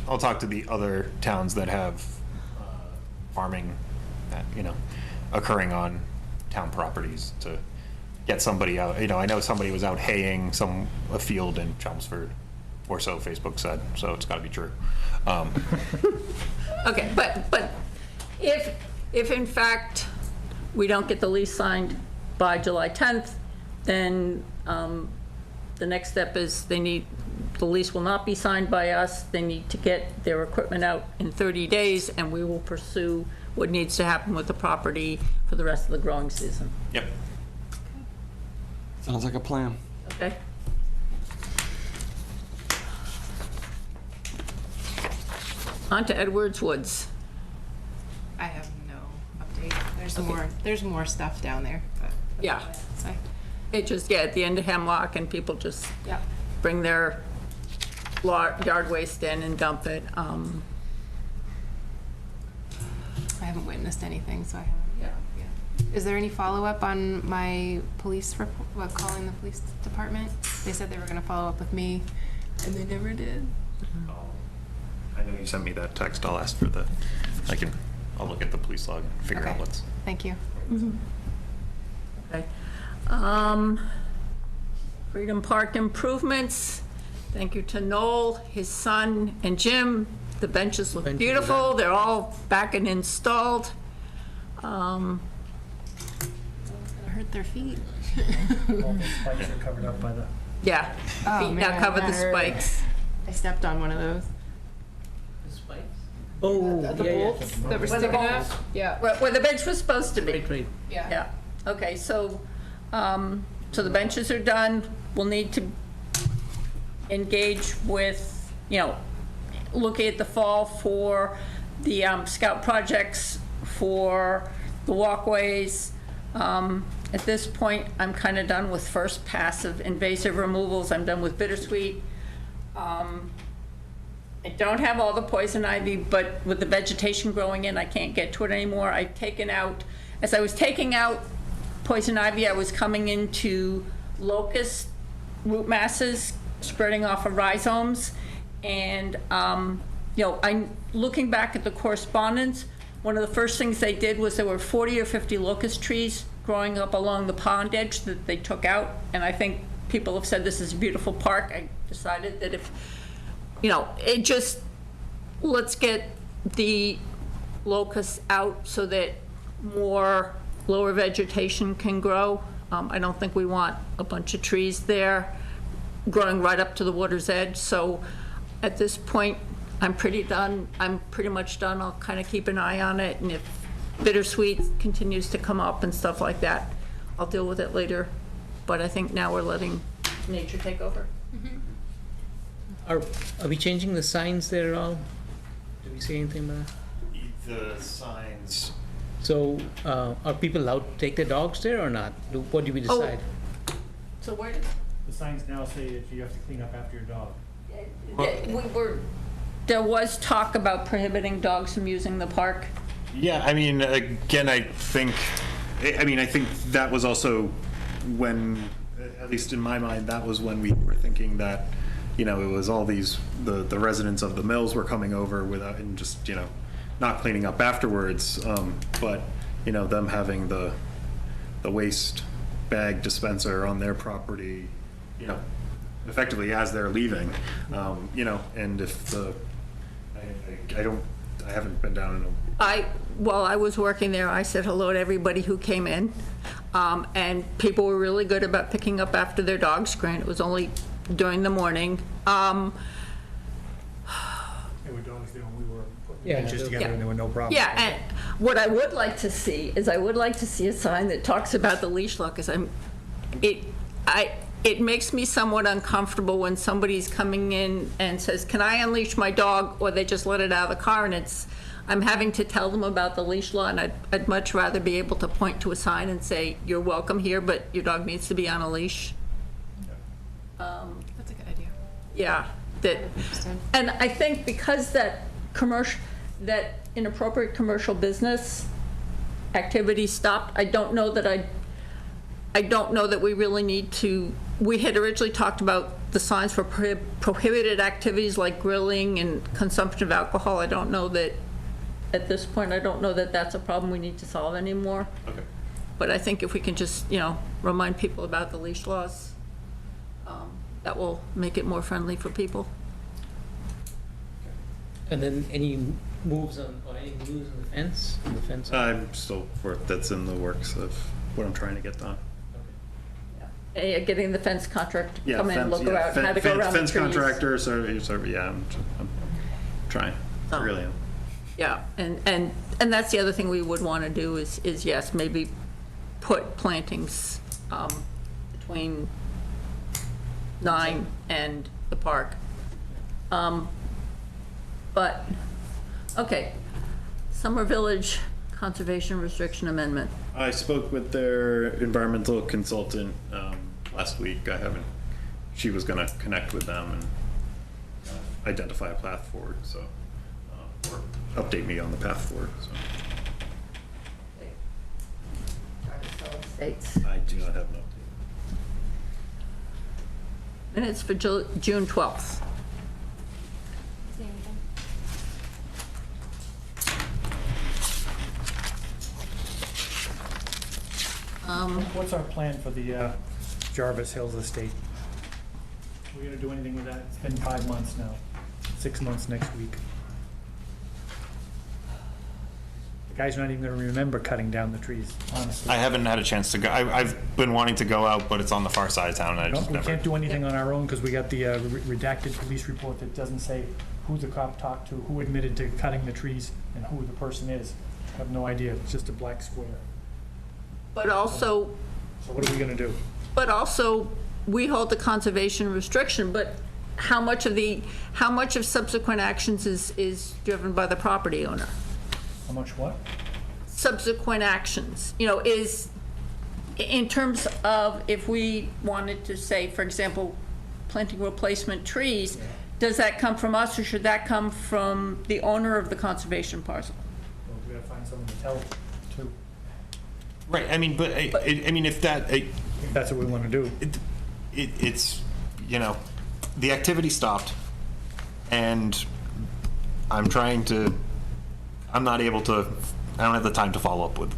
I'll talk to the other towns that have farming, that, occurring on town properties to get somebody out. I know somebody was out haying a field in Chelmsford, or so Facebook said, so it's gotta be true. Okay, but if in fact we don't get the lease signed by July 10th, then the next step is the lease will not be signed by us. They need to get their equipment out in 30 days, and we will pursue what needs to happen with the property for the rest of the growing season. Yep. Sounds like a plan. Okay? On to Edwards Woods. I have no update. There's more stuff down there, but. that's Yeah. all I have to say. It just, at the end of Hemlock, and people just Yep. bring their yard waste in and dump it. I haven't witnessed anything, so I haven't. Yeah. Is there any follow-up on my police report, calling the police department? They said they were gonna follow up with me, and they never did. I know you sent me that text. I'll ask for I'll look at the police log and figure out Okay. what's. Thank you. Okay. Freedom Park improvements. Thank you to Noel, his son, and Jim. The benches look Benches are beautiful. They're all back and installed. Gonna hurt their feet. All the spikes are covered up by the. Yeah, Oh, feet now man, cover the that hurt. spikes. I stepped on one of those. Oh, The yeah, yeah. bolts that were sticking up? Yeah. Where the bench was supposed to be. Right. Yeah, okay, so the benches are done. We'll need to engage with, looking at the fall for the scout projects, for the walkways. At this point, I'm kind of done with first pass of invasive removals. I'm done with bittersweet. I don't have all the poison ivy, but with the vegetation growing in, I can't get to it anymore. I've taken out, as I was taking out poison ivy, I was coming into locust root masses spreading off of rhizomes. And, I'm looking back at the correspondence. One of the first things they did was there were 40 or 50 locust trees growing up along the pond edge that they took out. And I think people have said this is a beautiful park. I decided that if, let's get the locusts out so that more lower vegetation can grow. I don't think we want a bunch of trees there growing right up to the water's edge. So at this point, I'm pretty much done. I'll kind of keep an eye on it, and if bittersweet continues to come up and stuff like that, I'll deal with it later. But I think now we're letting nature take over. Are we changing the signs there at all? Do we see anything about that? The signs. So, are people allowed to take their dogs there or not? What do we Oh. decide? So where did, The signs now say that you have to clean up after your dog. there was talk about prohibiting dogs from using the park. Yeah, I mean, again, I think that was also when, at least in my mind, that was when we were thinking that, it was all these, the residents of the mills were coming over without, and just, not cleaning up afterwards, but, them having the waste bag dispenser on their property, effectively as they're leaving, and if I haven't been down in a. While I was working there, I said hello to everybody who came in, and people were really good about picking up after their dogs. Granted, it was only during the morning. There were dogs there when we were putting Yeah, benches yeah. together and there were no problems. Yeah, and what I would like to see is a sign that talks about the leash law, because it makes me somewhat uncomfortable when somebody's coming in and says, can I unleash my dog, or they just let it out of the car, and I'm having to tell them about the leash law, and I'd much rather be able to point to a sign and say, you're welcome here, but your dog needs to be on a leash. That's a good idea. Yeah, and I think because that inappropriate commercial business activity stopped, I don't know that we really need to, we had originally talked about the signs for prohibited activities like grilling and consumption of alcohol. I don't know that, at this point, I don't know that that's a problem we need to solve anymore. Okay. But I think if we can just, remind people about the leash laws, that will make it more friendly for people. And then any moves on, or any moves on the fence? I'm still that's in the works of what I'm trying to get done. Getting the fence contractor to Yeah, come in and fence, look around, how to go around the trees. fence contractor, so yeah, I'm trying. I really am. Yeah, and that's the other thing we would want to do is yes, maybe put plantings between 9 and the park. But, okay, Summer Village Conservation Restriction Amendment. I spoke with their environmental consultant last week. She was going to connect with them and identify a path forward, so, or update me on the path forward, so. States. I do not have an update. Minutes for June 12th. What's our plan for the Jarvis Hills estate? Are we gonna do anything with that? It's been 5 months now, 6 months next week. The guy's not even gonna remember cutting down the trees, honestly. I haven't had a chance to go. I've been wanting to go out, but it's on the far side of town, and I No, just we never. can't do anything on our own because we got the redacted police report that doesn't say who the cop talked to, who admitted to cutting the trees, and who the person is. I have no idea. It's just a black square. But also, So what are we gonna do? we hold the conservation restriction, but how much of subsequent actions is driven by the property owner? How much what? Subsequent actions, is, in terms of if we wanted to say, for example, planting replacement trees, does that come from us, or should that come from the owner of the conservation parcel? Well, we gotta find someone to tell to. Right. I mean, but if that. If that's what we wanna do. It's, the activity stopped, and I'm not able to, I don't have the time to follow up with,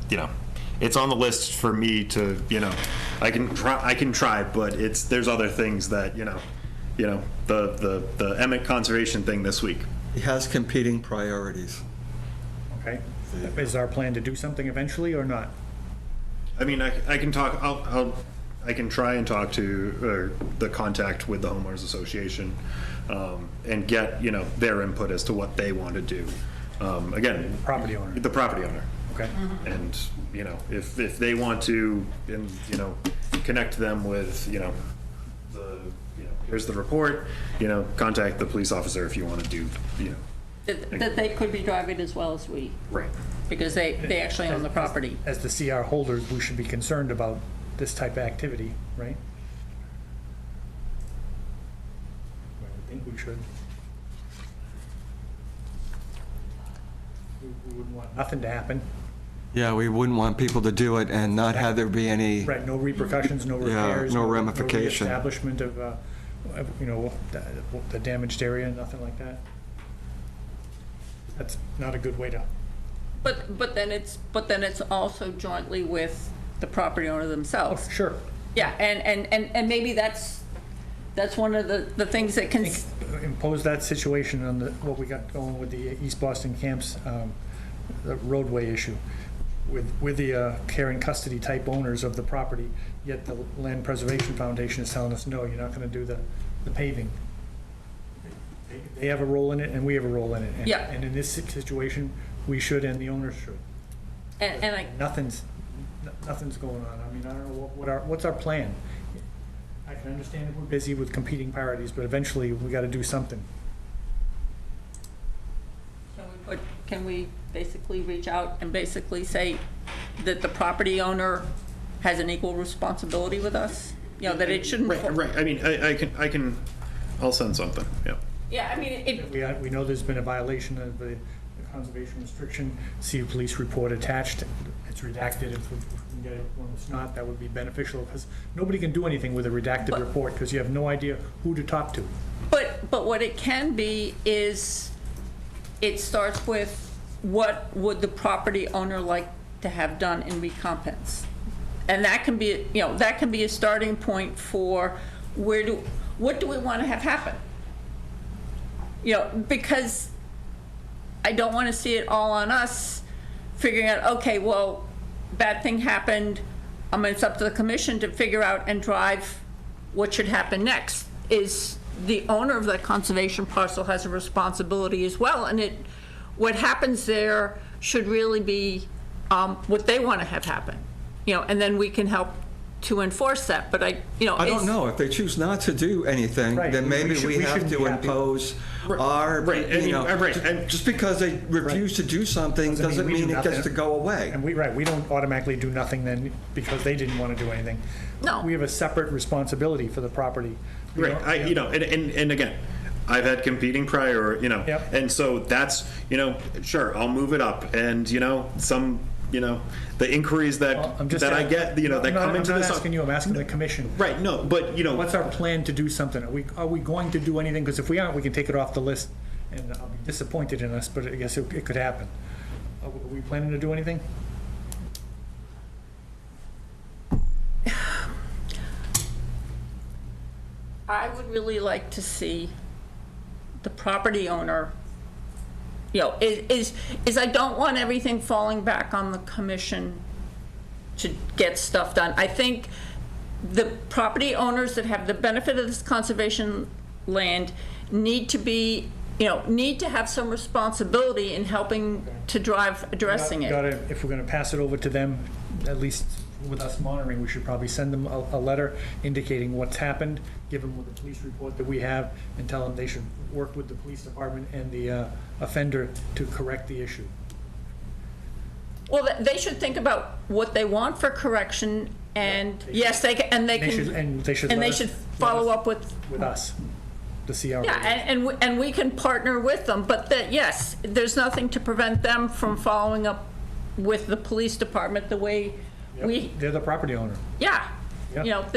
it's on the list for me to, I can try, but there's other things that, the Emmett conservation thing this week. He has competing priorities. Okay? Is our plan to do something eventually or not? I mean, I can talk, I can try and talk to the contact with the homeowners association and get, their input as to what they want to do. Again, Property owner. the property owner. Okay? And, if they want to, connect them with, the here's the report, contact the police officer if you want to do, That they could be driving as well as we, right. because they actually own the property. As the CR holders, we should be concerned about this type of activity, right? I think we should. We wouldn't want nothing to happen. Yeah, we wouldn't want people to do it and not have there be any, Right, no repercussions, no Yeah, repairs. no ramification. No reestablishment of, the damaged area, nothing like that. That's not a good way to. But then it's also jointly with the property owner themselves. Sure. Yeah, and maybe that's one of the things that can, Impose that situation on what we got going with the East Boston camps, the roadway issue, with the care and custody type owners of the property, yet the Land Preservation Foundation is telling us, no, you're not gonna do the paving. They have a role in it, and we have a role in it. Yeah. And in this situation, we should, and the owners should. and Nothing's going on. I mean, I don't know what's our plan? I can understand if we're busy with competing priorities, but eventually we gotta do something. can we basically reach out and basically say that the property owner has an equal responsibility with us? That it shouldn't. Right. I mean, I'll send something, yeah. Yeah, I mean, We know there's been a violation of the conservation restriction. See a police report attached. It's redacted. If we can get it when it's not, that would be beneficial, because nobody can do anything with a redacted report because you have no idea who to talk to. But what it can be is, it starts with, what would the property owner like to have done in recompense? And that can be, that can be a starting point for what do we want to have happen? Because I don't want to see it all on us figuring out, okay, well, bad thing happened. It's up to the commission to figure out and drive what should happen next. Is the owner of the conservation parcel has a responsibility as well, and what happens there should really be what they want to have happen. And then we can help to enforce that. But I don't know. If they choose not to do anything, Right. then maybe we We have shouldn't to be happy. impose our, Right. And just because they refuse to do something doesn't we do mean it gets nothing. to go away. And we don't automatically do nothing then because they didn't want to do anything. No. We have a separate responsibility for the property. We Right, don't- and again, I've had competing Yep. and so that's, sure, I'll move it up, and, some, the inquiries Well, I'm just that I get, that come into I'm this. not asking you, I'm asking the commission. Right, no, but, What's our plan to do something? Are we going to do anything? Because if we aren't, we can take it off the list, and I'll be disappointed in us, but I guess it could happen. Are we planning to do anything? I would really like to see the property owner, is I don't want everything falling back on the commission to get stuff done. I think the property owners that have the benefit of this conservation land need to have some responsibility in helping to drive addressing it. If we're gonna pass it over to them, at least with us monitoring, we should probably send them a letter indicating what's happened, give them with the police report that we have, and tell them they should work with the police department and the offender to correct the issue. Well, they should think about what they want for correction, and yes, they can, and they can, They should and let they us- should let follow us- up with, With us, the CR. yeah, and we can partner with them, but that, yes, there's nothing to prevent them from following up with the police department the way Yep, we, they're the property owner. yeah, Yep.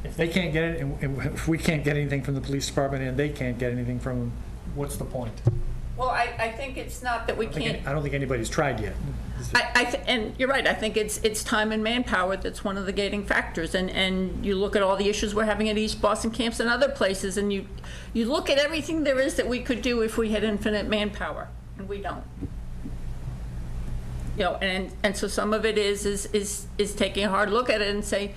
If they can't get it, and if we can't get anything from the police department and they can't get anything from them, what's the point? well, I think it's not that we can't, I don't think anybody's tried yet. and you're right, I think it's time and manpower that's one of the gating factors, and you look at all the issues we're having at East Boston camps and other places, and you look at everything there is that we could do if we had infinite manpower, and we don't. And so some of it is taking a hard look at it and say,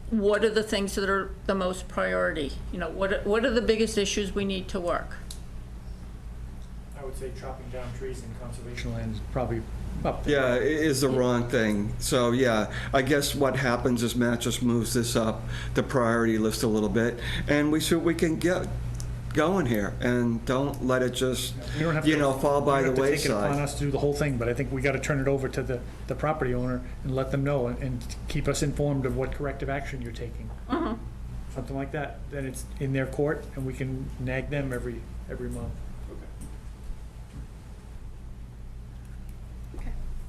what are the things that are the most priority? What are the biggest issues we need to work? would say chopping down trees in conservation land is probably up there. Yeah, it is the wrong thing. So, yeah, I guess what happens is Matt just moves this up the priority list a little bit, and we can get going here, and don't let it just, We don't have you to- know, fall by we the don't have to take it upon wayside. us to do the whole thing, but I think we got to turn it over to the property owner and let them know and keep us informed of what corrective action you're taking. Something like that. Then it's in their court, and we can nag them every month.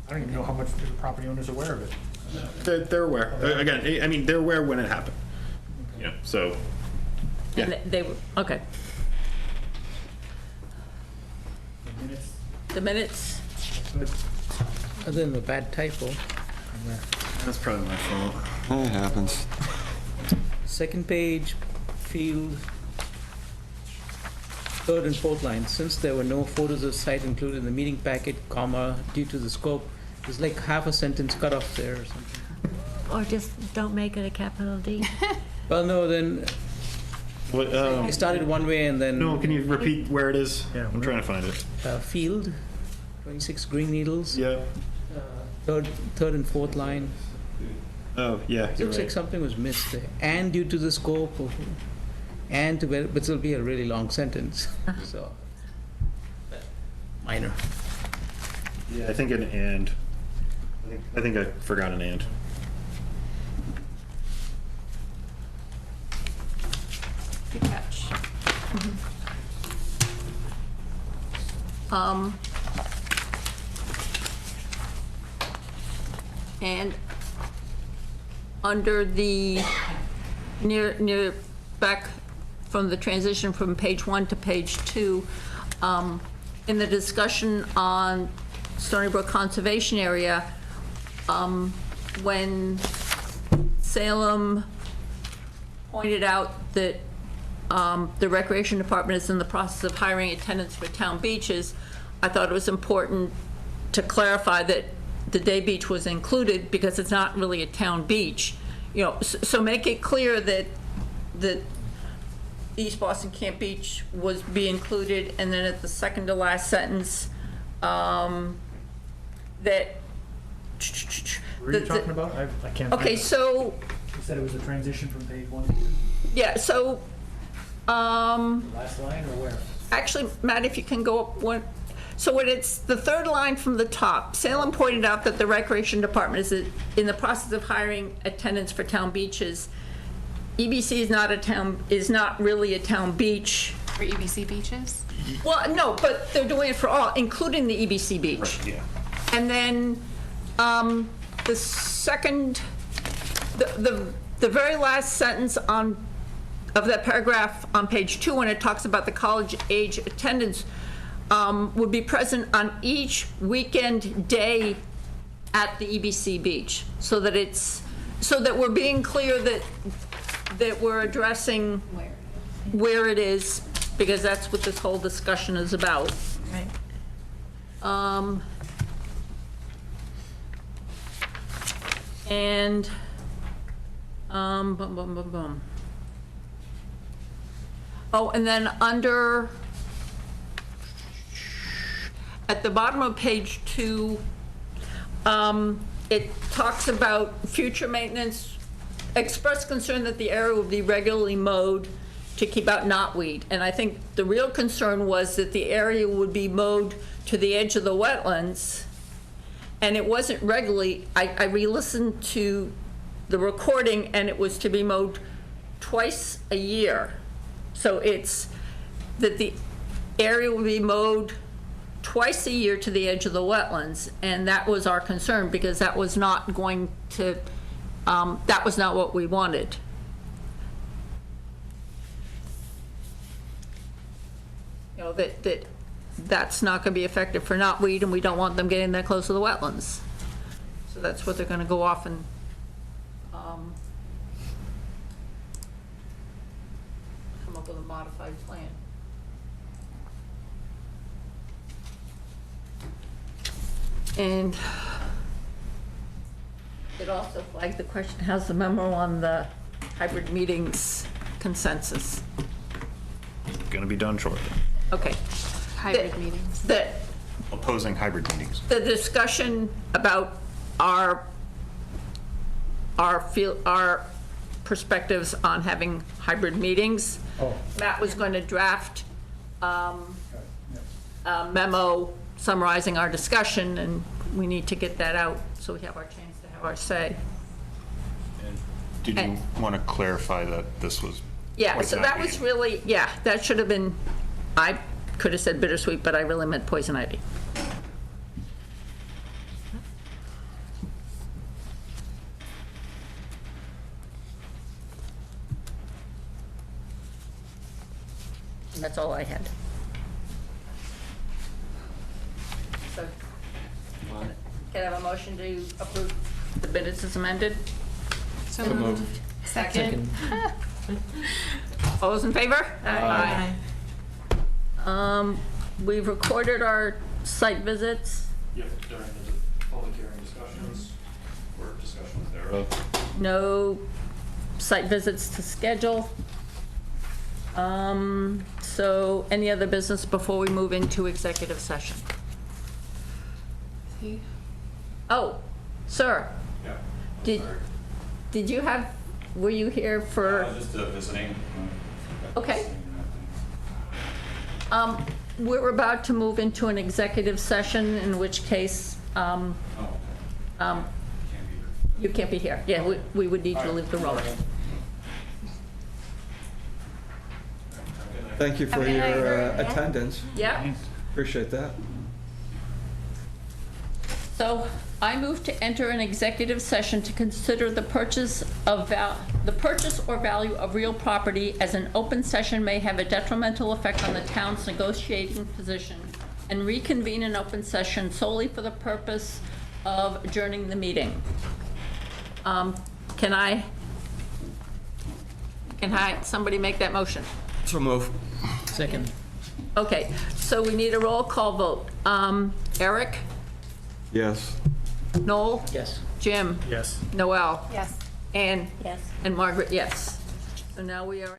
I don't even know how much the property owner's aware of it. They're aware. Again, I mean, they're aware when it happened. You know, so, yeah. And they were, okay. The minutes, The minutes, good. Other than the bad typo. That's probably my fault. It happens. Second page, field, third and fourth line, since there were no photos of site included in the meeting packet, comma, due to the scope, there's like half a sentence cut off there or something. Or just don't make it a capital D. Well, no, then What, it started one way and then. no, can you repeat where it is? Yeah. I'm trying to find it. Field, 26 green needles, Yeah. third and fourth line. Oh, yeah. you're Looks like right. something was missed there. And due to the scope of, and to, but it'll be a really long sentence, so. Minor. Yeah, I think an and. I think I forgot an and. good catch. And under the, near, back from the transition from page 1 to page 2, in the discussion on Stony Brook Conservation Area, when Salem pointed out that the Recreation Department is in the process of hiring attendants for town beaches, I thought it was important to clarify that the day beach was included because it's not really a town beach. You know, so make it clear that East Boston Camp Beach was be included, and then at the second to last sentence, that. What are you talking about? I can't. find Okay, it. so, You said it was a transition from page 1 to yeah, so, last line, or where? actually, Matt, if you can go up one, so when it's the third line from the top, Salem pointed out that the Recreation Department is in the process of hiring attendants for town beaches. EBC is not really a town beach. For EBC beaches? Well, no, but they're doing it for all, including the EBC beach. Yeah. And then, the second, the very last sentence of that paragraph on page 2, when it talks about the college-age attendants, would be present on each weekend day at the EBC beach, so that we're being clear that we're addressing where it is, because that's what this whole discussion is about. Right. And, bum, bum, bum, bum. Oh, and then under, at the bottom of page 2, it talks about future maintenance, express concern that the area will be regularly mowed to keep out knotweed. And I think the real concern was that the area would be mowed to the edge of the wetlands, and it wasn't regularly. I re-listened to the recording, and it was to be mowed twice a year. So it's that the area would be mowed twice a year to the edge of the wetlands, and that was our concern, because that was not going to, that was not what we wanted. You know, that's not going to be effective for knotweed, and we don't want them getting that close to the wetlands. So that's what they're going to go off and come up with a modified plan. And it also flagged the question, how's the memo on the hybrid meetings consensus? Gonna be done shortly. Okay. hybrid meetings. That Opposing hybrid meetings. the discussion about our perspectives on having hybrid meetings. Oh. Matt was going to draft a memo summarizing our discussion, and we need to get that out so we have our chance to have our say. Did you want to clarify that this was? Yeah, poison so that ivy? was really, yeah, that should have been, I could have said bittersweet, but I really meant poison ivy. And that's all I had. So, can I have a motion to approve the minutes as amended? So moved. Second. All those in favor? Aye. We've recorded our site visits, Yep, during the public hearing discussions, or discussions thereof. no site visits to schedule. So any other business before we move into executive session? See? Oh, sir, Yeah. did you have, were you here for? Just visiting. Okay. We're about to move into an executive session, in which case, you can't be here. Yeah, we would need you to leave the room. Thank you for Okay. your attendance. Yeah? Appreciate that. So I move to enter an executive session to consider the purchase or value of real property as an open session may have a detrimental effect on the town's negotiating position, and reconvene an open session solely for the purpose of adjourning the meeting. Can somebody make that motion? So move. Second. Okay, so we need a roll call vote. Eric? Yes. Noel? Yes. Jim? Yes. Noel? Yes. Ann? Yes. And Margaret, yes. So now we are.